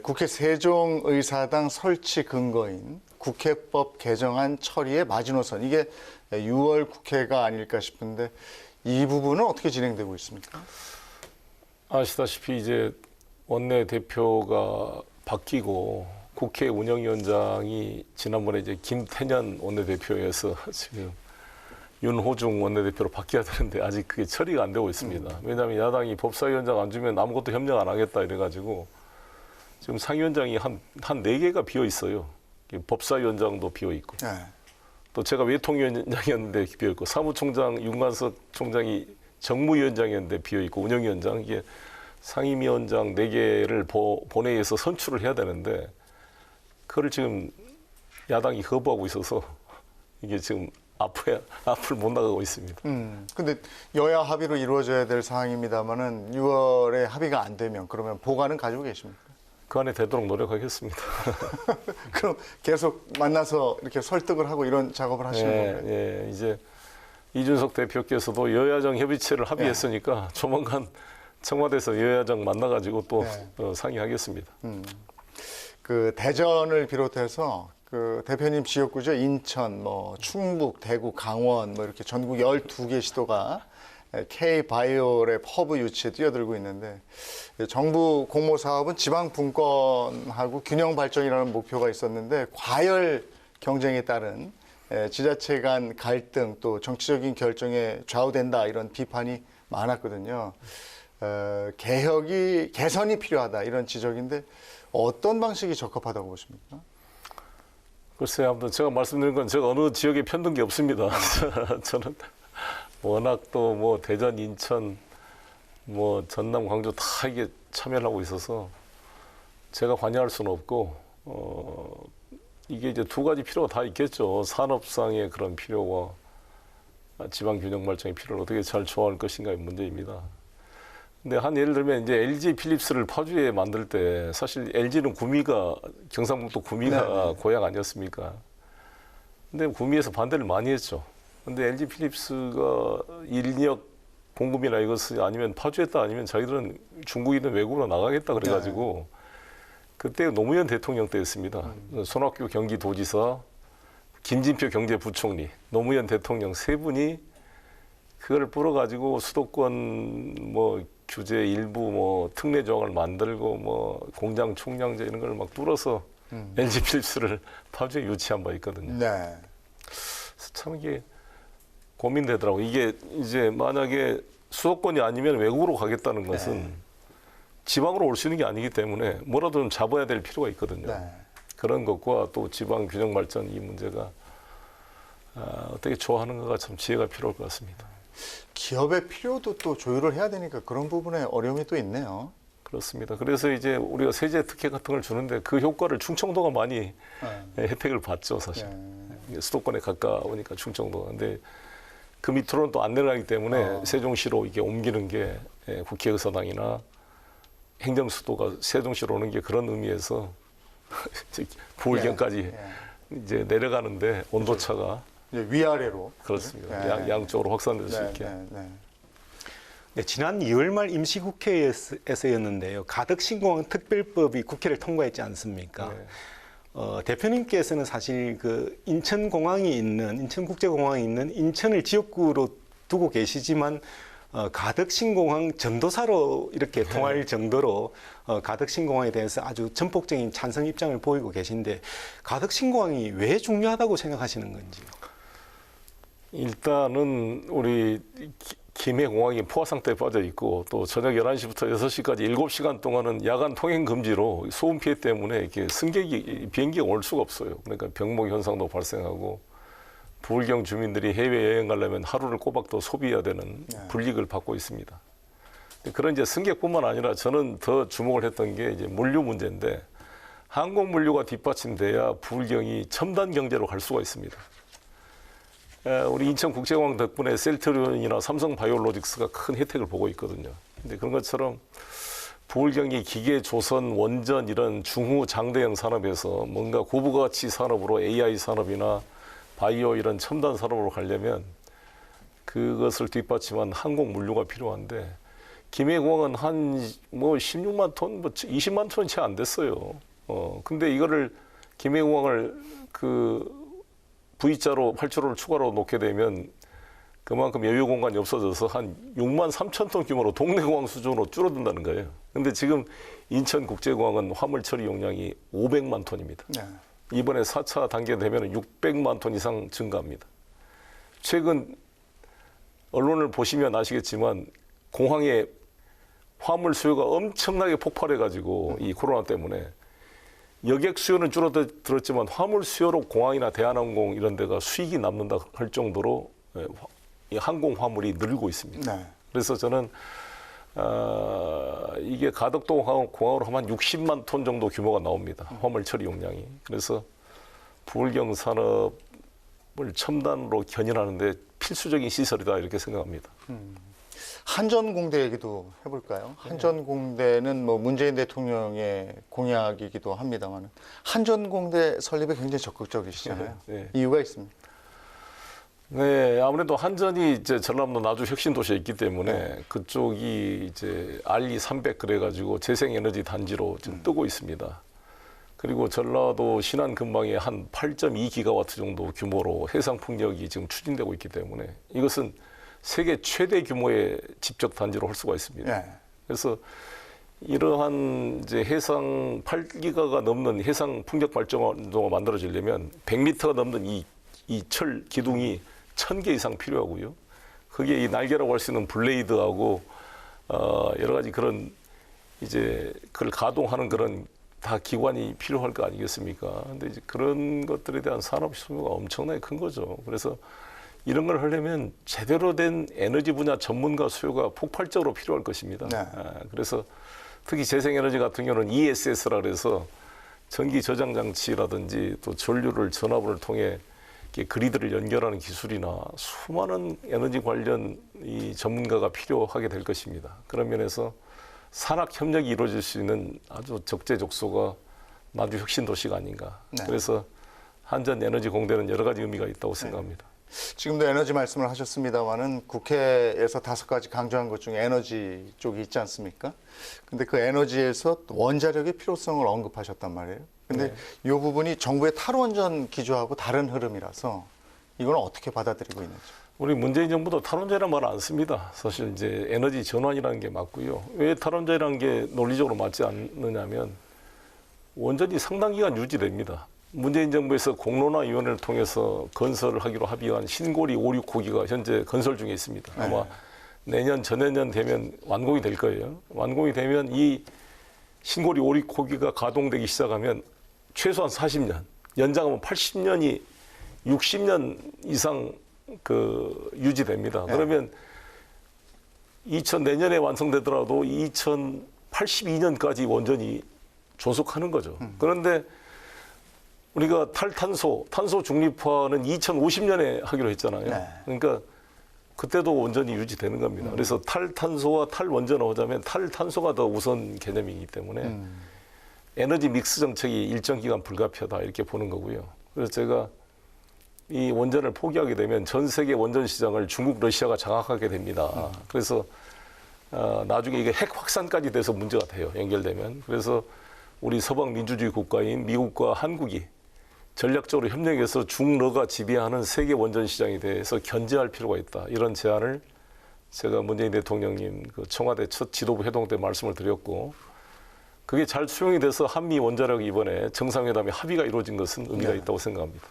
[SPEAKER 1] 국회 세종의사당 설치 근거인 국회법 개정안 처리의 마지노선 이게 6월 국회가 아닐까 싶은데 이 부분은 어떻게 진행되고 있습니까?
[SPEAKER 2] 아시다시피 이제 원내 대표가 바뀌고 국회 운영위원장이 지난번에 이제 김태년 원내대표에서 지금 윤호중 원내대표로 바뀌어야 되는데 아직 그게 처리가 안 되고 있습니다. 왜냐하면 야당이 법사위원장 안 주면 아무것도 협력 안 하겠다 이래가지고 지금 상위원장이 한 4개가 비어 있어요. 법사위원장도 비어 있고 또 제가 외통위원장이었는데 비어 있고 사무총장 윤관석 총장이 정무위원장이었는데 비어 있고 운영위원장 이게 상임위원장 4개를 본회의에서 선출을 해야 되는데 그걸 지금 야당이 거부하고 있어서 이게 지금 앞을 못 나가고 있습니다.
[SPEAKER 1] 근데 여야 합의로 이루어져야 될 사항입니다만은 6월에 합의가 안 되면 그러면 보관은 가지고 계십니까?
[SPEAKER 2] 그 안에 되도록 노력하겠습니다.
[SPEAKER 1] 그럼 계속 만나서 이렇게 설득을 하고 이런 작업을 하시는 건가요?
[SPEAKER 2] 예, 이제 이준석 대표께서도 여야정 협의체를 합의했으니까 조만간 청와대에서 여야정 만나가지고 또 상의하겠습니다.
[SPEAKER 1] 그 대전을 비롯해서 그 대표님 지역구죠 인천, 뭐 충북, 대구, 강원 뭐 이렇게 전국 12개 시도가 K-바이오랩 허브 유치에 뛰어들고 있는데 정부 공모 사업은 지방 분권하고 균형 발전이라는 목표가 있었는데 과열 경쟁에 따른 지자체 간 갈등 또 정치적인 결정에 좌우된다 이런 비판이 많았거든요. 개선이 필요하다 이런 지적인데 어떤 방식이 적합하다고 보십니까?
[SPEAKER 2] 글쎄요, 아무튼 제가 말씀드린 건 제가 어느 지역에 편든 게 없습니다. 저는 워낙 또 뭐 대전, 인천, 뭐 전남, 광주 다 이게 참여를 하고 있어서 제가 관여할 수는 없고 이게 이제 두 가지 필요가 다 있겠죠. 산업상의 그런 필요와 지방 균형 발전의 필요를 어떻게 잘 조화할 것인가의 문제입니다. 근데 한 예를 들면 이제 LG 필립스를 파주에 만들 때 사실 LG는 구미가 경상북도 구미가 고향 아니었습니까? 근데 구미에서 반대를 많이 했죠. 근데 LG 필립스가 인력 공급이나 이것이 아니면 파주했다 아니면 자기들은 중국이든 외국으로 나가겠다 그래가지고 그때 노무현 대통령 때였습니다. 손학규 경기도지사, 김진표 경제부총리, 노무현 대통령 세 분이 그걸 풀어가지고 수도권 뭐 규제 일부 뭐 특례 조항을 만들고 뭐 공장 총량제 이런 걸 막 뚫어서 LG 필립스를 파주에 유치한 바 있거든요.
[SPEAKER 1] 네.
[SPEAKER 2] 참 이게 고민되더라고. 이게 이제 만약에 수도권이 아니면 외국으로 가겠다는 것은 지방으로 올 수 있는 게 아니기 때문에 뭐라도 좀 잡아야 될 필요가 있거든요. 그런 것과 또 지방 균형 발전 이 문제가 어떻게 조화하는가가 참 지혜가 필요할 것 같습니다.
[SPEAKER 1] 기업의 필요도 또 조율을 해야 되니까 그런 부분에 어려움이 또 있네요.
[SPEAKER 2] 그렇습니다. 그래서 이제 우리가 세제 특혜 같은 걸 주는데 그 효과를 충청도가 많이 혜택을 받죠, 사실. 수도권에 가까우니까 충청도. 근데 그 밑으로는 또 안 내려가기 때문에 세종시로 이게 옮기는 게 국회의사당이나 행정수도가 세종시로 오는 게 그런 의미에서 부울경까지 이제 내려가는데 온도차가
[SPEAKER 1] 이제 위아래로
[SPEAKER 2] 그렇습니다. 양쪽으로 확산될 수 있게.
[SPEAKER 3] 네, 지난 2월 말 임시국회에서였는데요. 가덕신공항 특별법이 국회를 통과했지 않습니까?
[SPEAKER 2] 네.
[SPEAKER 3] 대표님께서는 사실 그 인천국제공항이 있는 인천을 지역구로 두고 계시지만 가덕신공항 전도사로 이렇게 통할 정도로 가덕신공항에 대해서 아주 전폭적인 찬성 입장을 보이고 계신데 가덕신공항이 왜 중요하다고 생각하시는 건지요?
[SPEAKER 2] 일단은 우리 김해공항이 포화 상태에 빠져 있고 또 저녁 11시부터 6시까지 7시간 동안은 야간 통행 금지로 소음 피해 때문에 이렇게 비행기가 올 수가 없어요. 그러니까 병목 현상도 발생하고 부울경 주민들이 해외 여행 가려면 하루를 꼬박 더 소비해야 되는 불이익을 받고 있습니다. 그런 이제 승객뿐만 아니라 저는 더 주목을 했던 게 이제 물류 문제인데 항공 물류가 뒷받침돼야 부울경이 첨단 경제로 갈 수가 있습니다. 우리 인천국제공항 덕분에 셀트리온이나 삼성바이오로직스가 큰 혜택을 보고 있거든요. 근데 그런 것처럼 부울경이 기계, 조선, 원전 이런 중후 장대형 산업에서 뭔가 고부가치 산업으로 AI 산업이나 바이오 이런 첨단 산업으로 가려면 그것을 뒷받침한 항공 물류가 필요한데 김해공항은 한 16만 톤, 20만 톤 채 안 됐어요. 근데 이거를 김해공항을 V자로 8조를 추가로 놓게 되면 그만큼 여유 공간이 없어져서 한 6만 3천 톤 규모로 동네 공항 수준으로 줄어든다는 거예요. 근데 지금 인천국제공항은 화물 처리 용량이 500만 톤입니다. 이번에 4차 단계 되면 600만 톤 이상 증가합니다. 최근 언론을 보시면 아시겠지만 공항에 화물 수요가 엄청나게 폭발해가지고 이 코로나 때문에 여객 수요는 줄어들었지만 화물 수요로 공항이나 대한항공 이런 데가 수익이 남는다 할 정도로 이 항공 화물이 늘고 있습니다. 그래서 저는 이게 가덕도 공항으로 하면 60만 톤 정도 규모가 나옵니다. 화물 처리 용량이. 그래서 부울경 산업을 첨단으로 견인하는데 필수적인 시설이다 이렇게 생각합니다.
[SPEAKER 1] 한전공대 얘기도 해볼까요? 한전공대는 뭐 문재인 대통령의 공약이기도 합니다만 한전공대 설립에 굉장히 적극적이시잖아요. 이유가 있습니다.
[SPEAKER 2] 네, 아무래도 한전이 이제 전라도 나주 혁신 도시에 있기 때문에 그쪽이 이제 RE300 그래가지고 재생에너지 단지로 지금 뜨고 있습니다. 그리고 전라도 신안 근방에 한 8.2기가와트 정도 규모로 해상 풍력이 지금 추진되고 있기 때문에 이것은 세계 최대 규모의 집적 단지로 할 수가 있습니다. 그래서 이러한 이제 해상 8기가가 넘는 해상 풍력 발전소가 만들어지려면 100m가 넘는 이 철 기둥이 1000개 이상 필요하고요. 그게 이 날개라고 할 수 있는 블레이드하고 여러 가지 그런 이제 그걸 가동하는 그런 다 기관이 필요할 거 아니겠습니까? 근데 이제 그런 것들에 대한 산업 수요가 엄청나게 큰 거죠. 그래서 이런 걸 하려면 제대로 된 에너지 분야 전문가 수요가 폭발적으로 필요할 것입니다. 그래서 특히 재생에너지 같은 경우는 ESS라 그래서 전기 저장 장치라든지 또 전류를 전압을 통해 이렇게 그리드를 연결하는 기술이나 수많은 에너지 관련 이 전문가가 필요하게 될 것입니다. 그런 면에서 산학 협력이 이루어질 수 있는 아주 적재적소가 나주 혁신 도시가 아닌가. 그래서 한전에너지공대는 여러 가지 의미가 있다고 생각합니다.
[SPEAKER 1] 지금도 에너지 말씀을 하셨습니다만은 국회에서 5가지 강조한 것 중에 에너지 쪽이 있지 않습니까? 근데 그 에너지에서 원자력의 필요성을 언급하셨단 말이에요. 근데 이 부분이 정부의 탈원전 기조하고 다른 흐름이라서 이건 어떻게 받아들이고 있는지.
[SPEAKER 2] 우리 문재인 정부도 탈원전이라는 말을 안 씁니다. 사실 이제 에너지 전환이라는 게 맞고요. 왜 탈원전이라는 게 논리적으로 맞지 않느냐면 원전이 상당 기간 유지됩니다. 문재인 정부에서 공론화위원회를 통해서 건설을 하기로 합의한 신고리 5, 6호기가 현재 건설 중에 있습니다. 아마 내년, 전내년 되면 완공이 될 거예요. 완공이 되면 이 신고리 5, 6호기가 가동되기 시작하면 최소한 40년, 연장하면 80년이 60년 이상 유지됩니다. 그러면 내년에 완성되더라도 2082년까지 원전이 존속하는 거죠. 그런데 우리가 탄소 중립화는 2050년에 하기로 했잖아요.
[SPEAKER 1] 네.
[SPEAKER 2] 그러니까 그때도 원전이 유지되는 겁니다. 그래서 탈탄소와 탈원전을 하자면 탈탄소가 더 우선 개념이기 때문에 에너지 믹스 정책이 일정 기간 불가피하다 이렇게 보는 거고요. 그래서 제가 이 원전을 포기하게 되면 전 세계 원전 시장을 중국, 러시아가 장악하게 됩니다. 그래서 나중에 이게 핵 확산까지 돼서 문제가 돼요. 연결되면. 그래서 우리 서방 민주주의 국가인 미국과 한국이 전략적으로 협력해서 중러가 지배하는 세계 원전 시장에 대해서 견제할 필요가 있다. 이런 제안을 제가 문재인 대통령님 그 청와대 첫 지도부 회동 때 말씀을 드렸고 그게 잘 수용이 돼서 한미 원자력 이번에 정상회담에 합의가 이루어진 것은 의미가 있다고 생각합니다.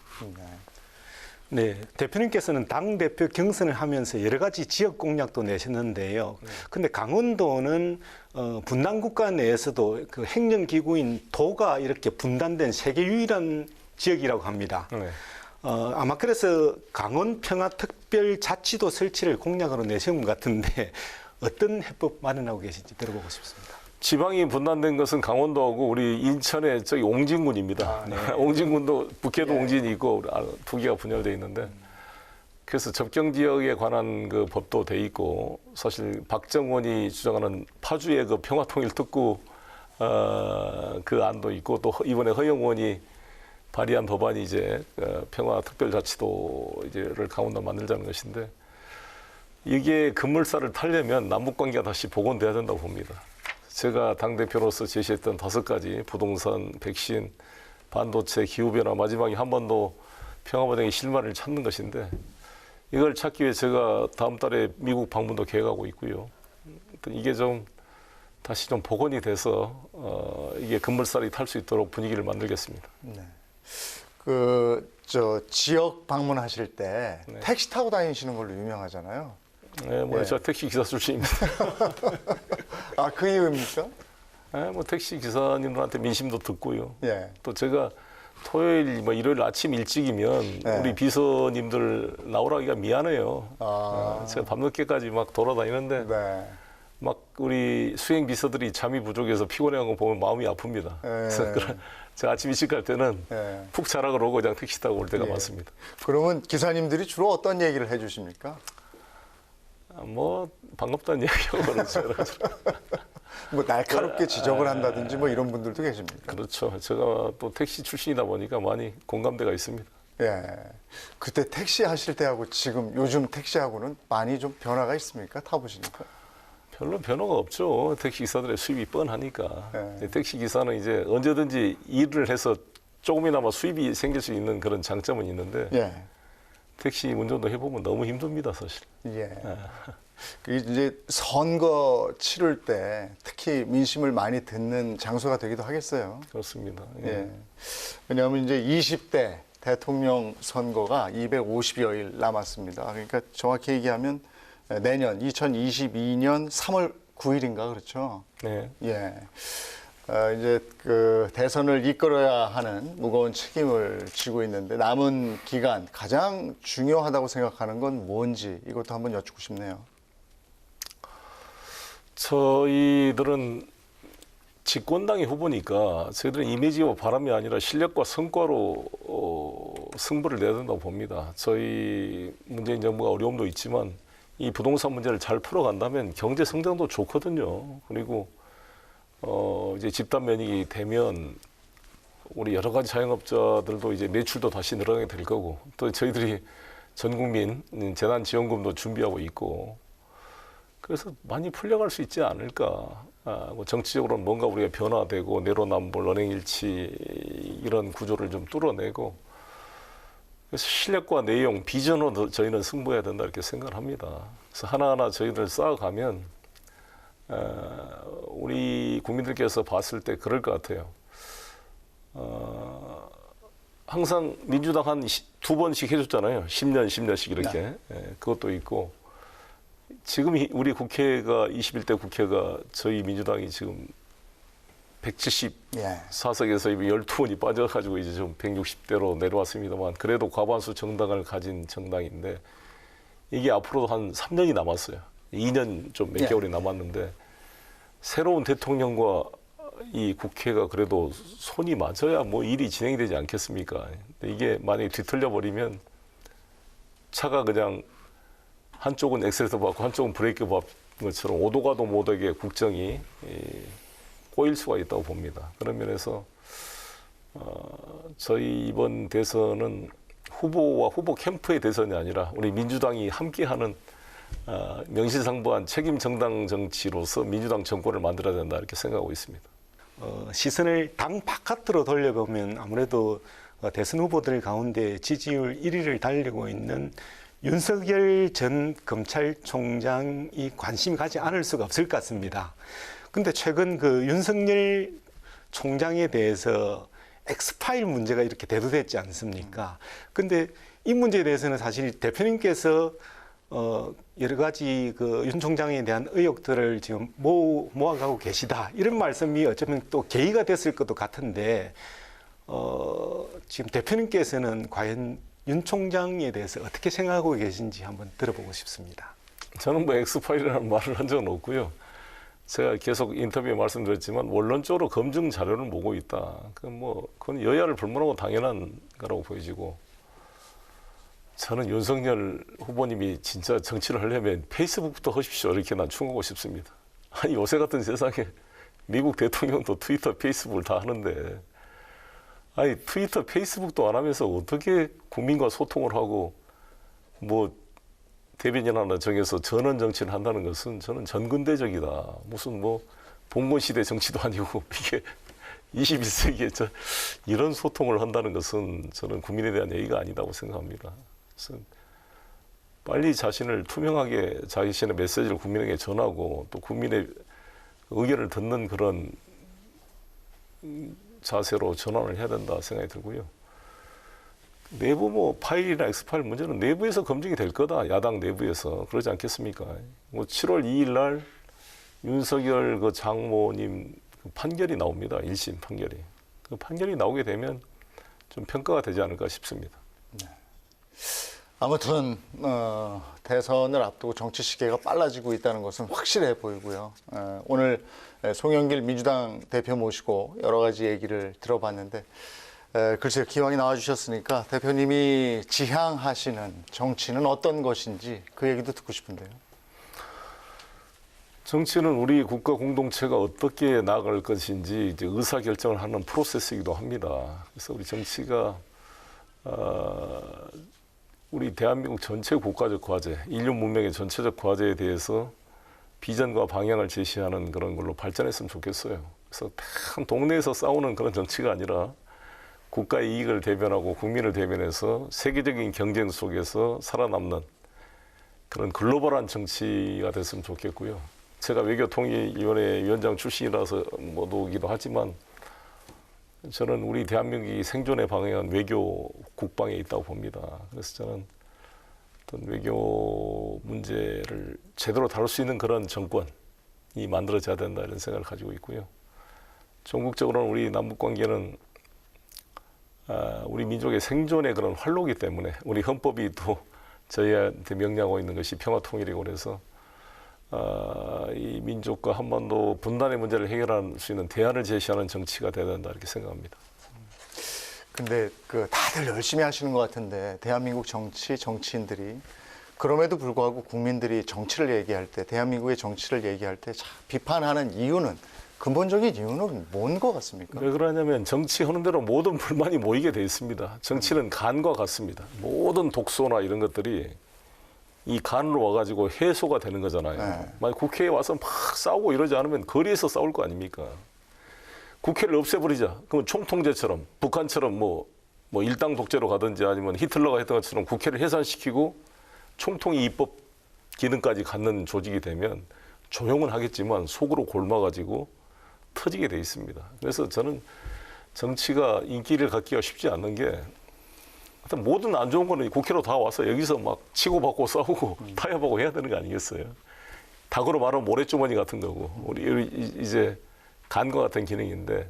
[SPEAKER 3] 네, 대표님께서는 당대표 경선을 하면서 여러 가지 지역 공약도 내셨는데요. 근데 강원도는 분단 국가 내에서도 그 행정기구인 도가 이렇게 분단된 세계 유일한 지역이라고 합니다.
[SPEAKER 2] 네.
[SPEAKER 3] 아마 그래서 강원평화특별자치도 설치를 공약으로 내신 것 같은데 어떤 해법 마련하고 계신지 들어보고 싶습니다.
[SPEAKER 2] 지방이 분단된 것은 강원도하고 우리 인천의 저기 옹진군입니다. 옹진군도 북해도 옹진이 있고 두 개가 분열되어 있는데 그래서 접경 지역에 관한 그 법도 돼 있고 사실 박정원이 주장하는 파주의 그 평화통일특구 그 안도 있고 또 이번에 허영 의원이 발의한 법안이 이제 평화특별자치도를 강원도 만들자는 것인데 이게 급물살을 타려면 남북관계가 다시 복원돼야 된다고 봅니다. 제가 당대표로서 제시했던 5가지 부동산, 백신, 반도체, 기후변화 마지막에 한반도 평화과정의 실마리를 찾는 것인데 이걸 찾기 위해 제가 다음 달에 미국 방문도 계획하고 있고요. 이게 좀 다시 좀 복원이 돼서 이게 급물살이 탈 수 있도록 분위기를 만들겠습니다.
[SPEAKER 1] 네. 지역 방문하실 때 택시 타고 다니시는 걸로 유명하잖아요.
[SPEAKER 2] 네, 뭐 제가 택시 기사 출신입니다.
[SPEAKER 1] 아, 그 이유입니까?
[SPEAKER 2] 네, 뭐 택시 기사님들한테 민심도 듣고요.
[SPEAKER 1] 예.
[SPEAKER 2] 또 제가 토요일, 뭐 일요일 아침 일찍이면
[SPEAKER 1] 네.
[SPEAKER 2] 우리 비서님들 나오라기가 미안해요. 제가 밤늦게까지 막 돌아다니는데
[SPEAKER 1] 네.
[SPEAKER 2] 막 우리 수행 비서들이 잠이 부족해서 피곤해한 거 보면 마음이 아픕니다. 그래서 제가 아침 일찍 갈 때는
[SPEAKER 1] 예.
[SPEAKER 2] 푹 자라 그러고 그냥 택시 타고 올 때가
[SPEAKER 1] 예.
[SPEAKER 2] 많습니다.
[SPEAKER 1] 그러면 기사님들이 주로 어떤 얘기를 해주십니까?
[SPEAKER 2] 뭐 반갑다는 얘기하고 그러죠.
[SPEAKER 1] 뭐 날카롭게 지적을 한다든지 뭐 이런 분들도 계십니까?
[SPEAKER 2] 그렇죠. 제가 또 택시 출신이다 보니까 많이 공감대가 있습니다.
[SPEAKER 1] 예. 그때 택시 하실 때하고 지금 요즘 택시하고는 많이 좀 변화가 있습니까? 타보시니까?
[SPEAKER 2] 별로 변화가 없죠. 택시 기사들의 수입이 뻔하니까.
[SPEAKER 1] 네.
[SPEAKER 2] 택시 기사는 이제 언제든지 일을 해서 조금이나마 수입이 생길 수 있는 그런 장점은 있는데
[SPEAKER 1] 예.
[SPEAKER 2] 택시 운전도 해보면 너무 힘듭니다, 사실.
[SPEAKER 1] 예. 그 이제 선거 치를 때 특히 민심을 많이 듣는 장소가 되기도 하겠어요.
[SPEAKER 2] 그렇습니다.
[SPEAKER 1] 예. 왜냐하면 이제 20대 대통령 선거가 250여일 남았습니다. 그러니까 정확히 얘기하면 내년 2022년 3월 9일인가 그렇죠.
[SPEAKER 2] 네.
[SPEAKER 1] 예. 이제 그 대선을 이끌어야 하는 무거운 책임을 지고 있는데 남은 기간 가장 중요하다고 생각하는 건 뭔지 이것도 한번 여쭙고 싶네요.
[SPEAKER 2] 저희들은 집권당의 후보니까 저희들은 이미지와 바람이 아니라 실력과 성과로 승부를 내야 된다고 봅니다. 저희 문재인 정부가 어려움도 있지만 이 부동산 문제를 잘 풀어간다면 경제 성장도 좋거든요. 그리고 이제 집단 면역이 되면 우리 여러 가지 자영업자들도 이제 매출도 다시 늘어나게 될 거고 또 저희들이 전 국민 재난지원금도 준비하고 있고 그래서 많이 풀려갈 수 있지 않을까. 뭐 정치적으로는 뭔가 우리가 변화되고 내로남불, 언행일치 이런 구조를 좀 뚫어내고 그래서 실력과 내용, 비전으로 저희는 승부해야 된다 이렇게 생각을 합니다. 그래서 하나하나 저희들 쌓아가면 우리 국민들께서 봤을 때 그럴 것 같아요. 항상 민주당 한 2번씩 해줬잖아요. 10년씩 이렇게. 네. 그것도 있고 지금 우리 국회가 21대 국회가 저희 민주당이 지금 174석에서 12번이 빠져가지고 이제 좀 160대로 내려왔습니다만 그래도 과반수 정당을 가진 정당인데 이게 앞으로도 한 3년이 남았어요. 2년 좀 몇 개월이 남았는데 새로운 대통령과 이 국회가 그래도 손이 맞아야 뭐 일이 진행이 되지 않겠습니까? 근데 이게 만약에 뒤틀려 버리면 차가 그냥 한쪽은 엑셀레이터 밟고 한쪽은 브레이크 밟는 것처럼 오도 가도 못하게 국정이 꼬일 수가 있다고 봅니다. 그런 면에서 저희 이번 대선은 후보와 후보 캠프의 대선이 아니라 우리 민주당이 함께하는 명실상부한 책임 정당 정치로서 민주당 정권을 만들어야 된다 이렇게 생각하고 있습니다.
[SPEAKER 3] 시선을 당 바깥으로 돌려보면 아무래도 대선 후보들 가운데 지지율 1위를 달리고 있는 윤석열 전 검찰총장이 관심이 가지 않을 수가 없을 것 같습니다. 근데 최근 그 윤석열 총장에 대해서 엑스파일 문제가 이렇게 대두됐지 않습니까? 근데 이 문제에 대해서는 사실 대표님께서 여러 가지 그 윤 총장에 대한 의혹들을 지금 모아가고 계시다. 이런 말씀이 어쩌면 또 계기가 됐을 것도 같은데, 지금 대표님께서는 과연 윤 총장에 대해서 어떻게 생각하고 계신지 한번 들어보고 싶습니다.
[SPEAKER 2] 저는 뭐 엑스파일이라는 말을 한 적은 없고요. 제가 계속 인터뷰에 말씀드렸지만 원론적으로 검증 자료를 보고 있다. 그건 여야를 불문하고 당연한 거라고 보여지고, 저는 윤석열 후보님이 진짜 정치를 하려면 페이스북부터 하십시오. 이렇게 난 충고하고 싶습니다. 아니, 요새 같은 세상에 미국 대통령도 트위터, 페이스북을 다 하는데, 아니, 트위터, 페이스북도 안 하면서 어떻게 국민과 소통을 하고, 뭐, 대변인 하나 정해서 전원 정치를 한다는 것은 저는 전근대적이다. 무슨 뭐, 봉건시대 정치도 아니고, 이게 21세기에 이런 소통을 한다는 것은 저는 국민에 대한 예의가 아니다고 생각합니다. 그래서 빨리 자신을 투명하게 자신의 메시지를 국민에게 전하고 또 국민의 의견을 듣는 그런 자세로 전환을 해야 된다 생각이 들고요. 내부 뭐 파일이나 엑스파일 문제는 내부에서 검증이 될 거다. 야당 내부에서. 그러지 않겠습니까? 뭐 7월 2일 날 윤석열 그 장모님 그 판결이 나옵니다. 1심 판결이. 그 판결이 나오게 되면 좀 평가가 되지 않을까 싶습니다.
[SPEAKER 1] 아무튼 대선을 앞두고 정치 시계가 빨라지고 있다는 것은 확실해 보이고요. 오늘 송영길 민주당 대표 모시고 여러 가지 얘기를 들어봤는데, 글쎄요, 기왕이 나와주셨으니까 대표님이 지향하시는 정치는 어떤 것인지 그 얘기도 듣고 싶은데요.
[SPEAKER 2] 정치는 우리 국가 공동체가 어떻게 나아갈 것인지 이제 의사결정을 하는 프로세스이기도 합니다. 그래서 우리 정치가 우리 대한민국 전체 국가적 과제, 인류 문명의 전체적 과제에 대해서 비전과 방향을 제시하는 그런 걸로 발전했으면 좋겠어요. 그래서 참 동네에서 싸우는 그런 정치가 아니라 국가의 이익을 대변하고 국민을 대변해서 세계적인 경쟁 속에서 살아남는 그런 글로벌한 정치가 됐으면 좋겠고요. 제가 외교통일위원회 위원장 출신이라서 못오기도 하지만 저는 우리 대한민국이 생존에 방해한 외교 국방에 있다고 봅니다. 그래서 저는 어떤 외교 문제를 제대로 다룰 수 있는 그런 정권이 만들어져야 된다 이런 생각을 가지고 있고요. 전국적으로는 우리 남북 관계는 우리 민족의 생존의 그런 활로기 때문에 우리 헌법이 또 저희한테 명령하고 있는 것이 평화통일이고 그래서 이 민족과 한반도 분단의 문제를 해결할 수 있는 대안을 제시하는 정치가 돼야 된다 이렇게 생각합니다.
[SPEAKER 1] 근데 다들 열심히 하시는 것 같은데 대한민국 정치인들이 그럼에도 불구하고 국민들이 정치를 얘기할 때, 대한민국의 정치를 얘기할 때 비판하는 이유는, 근본적인 이유는 뭔 것 같습니까?
[SPEAKER 2] 왜 그러냐면 정치하는 대로 모든 불만이 모이게 돼 있습니다. 정치는 간과 같습니다. 모든 독소나 이런 것들이 이 간으로 와가지고 해소가 되는 거잖아요.
[SPEAKER 1] 네.
[SPEAKER 2] 만약 국회에 와서 막 싸우고 이러지 않으면 거리에서 싸울 거 아닙니까? 국회를 없애버리자. 그러면 총통제처럼 북한처럼 뭐 일당 독재로 가든지 아니면 히틀러가 했던 것처럼 국회를 해산시키고 총통이 입법 기능까지 갖는 조직이 되면 조용은 하겠지만 속으로 골마가지고 터지게 돼 있습니다. 그래서 저는 정치가 인기를 갖기가 쉽지 않는 게 하여튼 모든 안 좋은 거는 국회로 다 와서 여기서 막 치고받고 싸우고 타협하고 해야 되는 거 아니겠어요? 닭으로 말하면 모래주머니 같은 거고 우리 이제 간과 같은 기능인데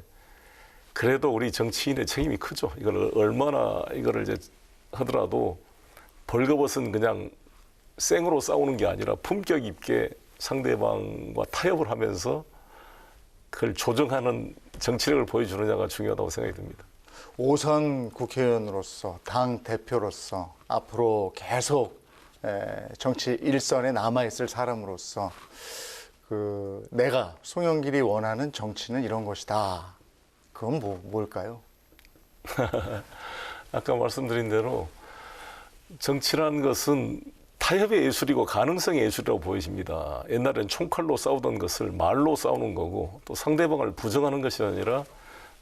[SPEAKER 2] 그래도 우리 정치인의 책임이 크죠. 이걸 얼마나 이거를 이제 하더라도 벌거벗은 그냥 생으로 싸우는 게 아니라 품격 있게 상대방과 타협을 하면서 그걸 조정하는 정치력을 보여주느냐가 중요하다고 생각이 듭니다.
[SPEAKER 1] 5선 국회의원으로서 당 대표로서 앞으로 계속 정치 일선에 남아있을 사람으로서 내가 송영길이 원하는 정치는 이런 것이다. 그건 뭘까요?
[SPEAKER 2] 아까 말씀드린 대로 정치라는 것은 타협의 예술이고 가능성의 예술이라고 보여집니다. 옛날엔 총칼로 싸우던 것을 말로 싸우는 거고 또 상대방을 부정하는 것이 아니라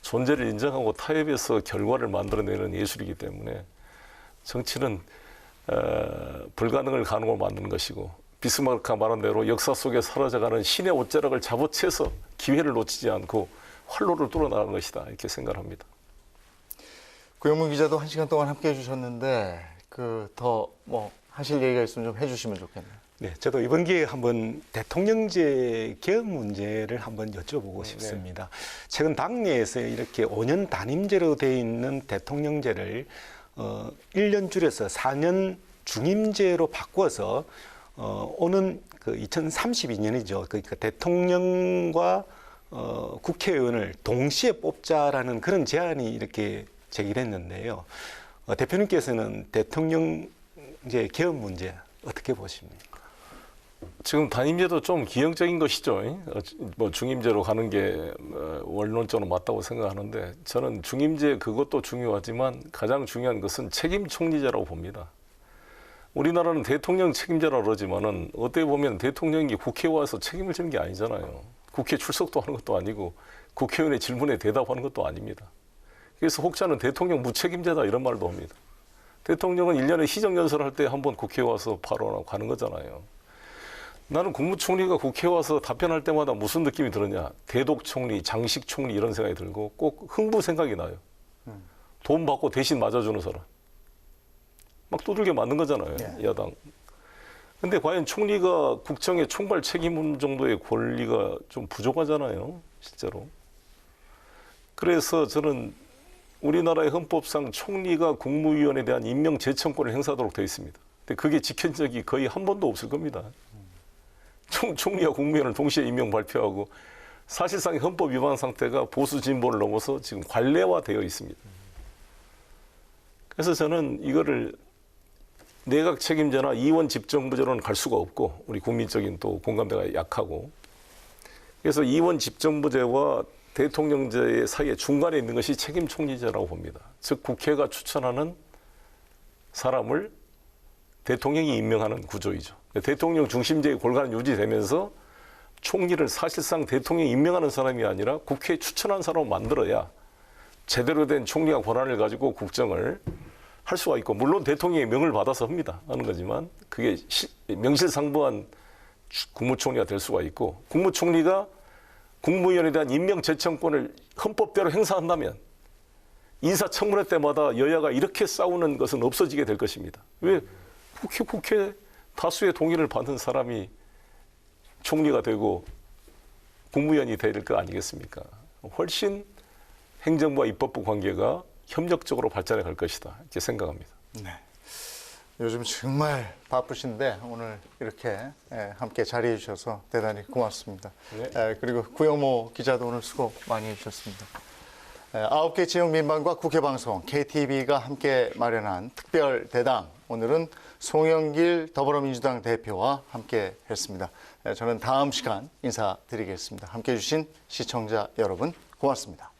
[SPEAKER 2] 존재를 인정하고 타협해서 결과를 만들어내는 예술이기 때문에 정치는 불가능을 가능으로 만드는 것이고 비스마르크가 말한 대로 역사 속에 사라져가는 신의 옷자락을 잡아채서 기회를 놓치지 않고 활로를 뚫어나가는 것이다 이렇게 생각합니다.
[SPEAKER 1] 구영문 기자도 1시간 동안 함께해 주셨는데 더 하실 얘기가 있으면 좀 해주시면 좋겠네요.
[SPEAKER 3] 네, 저도 이번 기회에 한번 대통령제 개헌 문제를 한번 여쭤보고 싶습니다. 최근 당내에서 이렇게 5년 단임제로 되어 있는 대통령제를 1년 줄여서 4년 중임제로 바꿔서 오는 2032년이죠. 그러니까 대통령과 국회의원을 동시에 뽑자라는 그런 제안이 이렇게 제기됐는데요. 대표님께서는 대통령제 개헌 문제 어떻게 보십니까?
[SPEAKER 2] 지금 단임제도 좀 기형적인 것이죠. 중임제로 가는 게 원론적으로 맞다고 생각하는데 저는 중임제 그것도 중요하지만 가장 중요한 것은 책임 총리제라고 봅니다. 우리나라는 대통령 책임제라고 그러지만은 어떻게 보면 대통령이 국회에 와서 책임을 지는 게 아니잖아요. 국회 출석도 하는 것도 아니고 국회의원의 질문에 대답하는 것도 아닙니다. 그래서 혹자는 대통령 무책임제다 이런 말도 합니다. 대통령은 1년에 시정연설할 때 한 번 국회에 와서 발언하고 가는 거잖아요. 나는 국무총리가 국회에 와서 답변할 때마다 무슨 느낌이 들었냐. 대독총리, 장식총리 이런 생각이 들고 꼭 흥부 생각이 나요. 돈 받고 대신 맞아주는 사람. 막 두들겨 맞는 거잖아요. 야당. 근데 과연 총리가 국정의 총괄 책임 정도의 권리가 좀 부족하잖아요. 실제로. 그래서 저는 우리나라의 헌법상 총리가 국무위원에 대한 임명 제청권을 행사하도록 되어 있습니다. 근데 그게 지킨 적이 거의 한 번도 없을 겁니다. 총리와 국무위원을 동시에 임명 발표하고 사실상 헌법 위반 상태가 보수 진보를 넘어서 지금 관례화되어 있습니다. 그래서 저는 이거를 내각 책임제나 이원 집정부제로는 갈 수가 없고 우리 국민적인 또 공감대가 약하고 그래서 이원 집정부제와 대통령제 사이에 중간에 있는 것이 책임 총리제라고 봅니다. 즉 국회가 추천하는 사람을 대통령이 임명하는 구조이죠. 대통령 중심제의 골간은 유지되면서 총리를 사실상 대통령이 임명하는 사람이 아니라 국회에 추천한 사람을 만들어야 제대로 된 총리가 권한을 가지고 국정을 할 수가 있고 물론 대통령의 명을 받아서 하는 거지만 그게 명실상부한 국무총리가 될 수가 있고 국무총리가 국무위원에 대한 임명 제청권을 헌법대로 행사한다면 인사청문회 때마다 여야가 이렇게 싸우는 것은 없어지게 될 것입니다. 왜 국회 다수의 동의를 받은 사람이 총리가 되고 국무위원이 될 거 아니겠습니까? 훨씬 행정부와 입법부 관계가 협력적으로 발전해 갈 것이다 이렇게 생각합니다.
[SPEAKER 1] 네. 요즘 정말 바쁘신데 오늘 이렇게 함께 자리해 주셔서 대단히 고맙습니다.
[SPEAKER 2] 네.
[SPEAKER 1] 그리고 구영모 기자도 오늘 수고 많이 해주셨습니다. 9개 지역 민방과 국회방송 KTV가 함께 마련한 특별 대담 오늘은 송영길 더불어민주당 대표와 함께 했습니다. 저는 다음 시간 인사드리겠습니다. 함께해 주신 시청자 여러분 고맙습니다.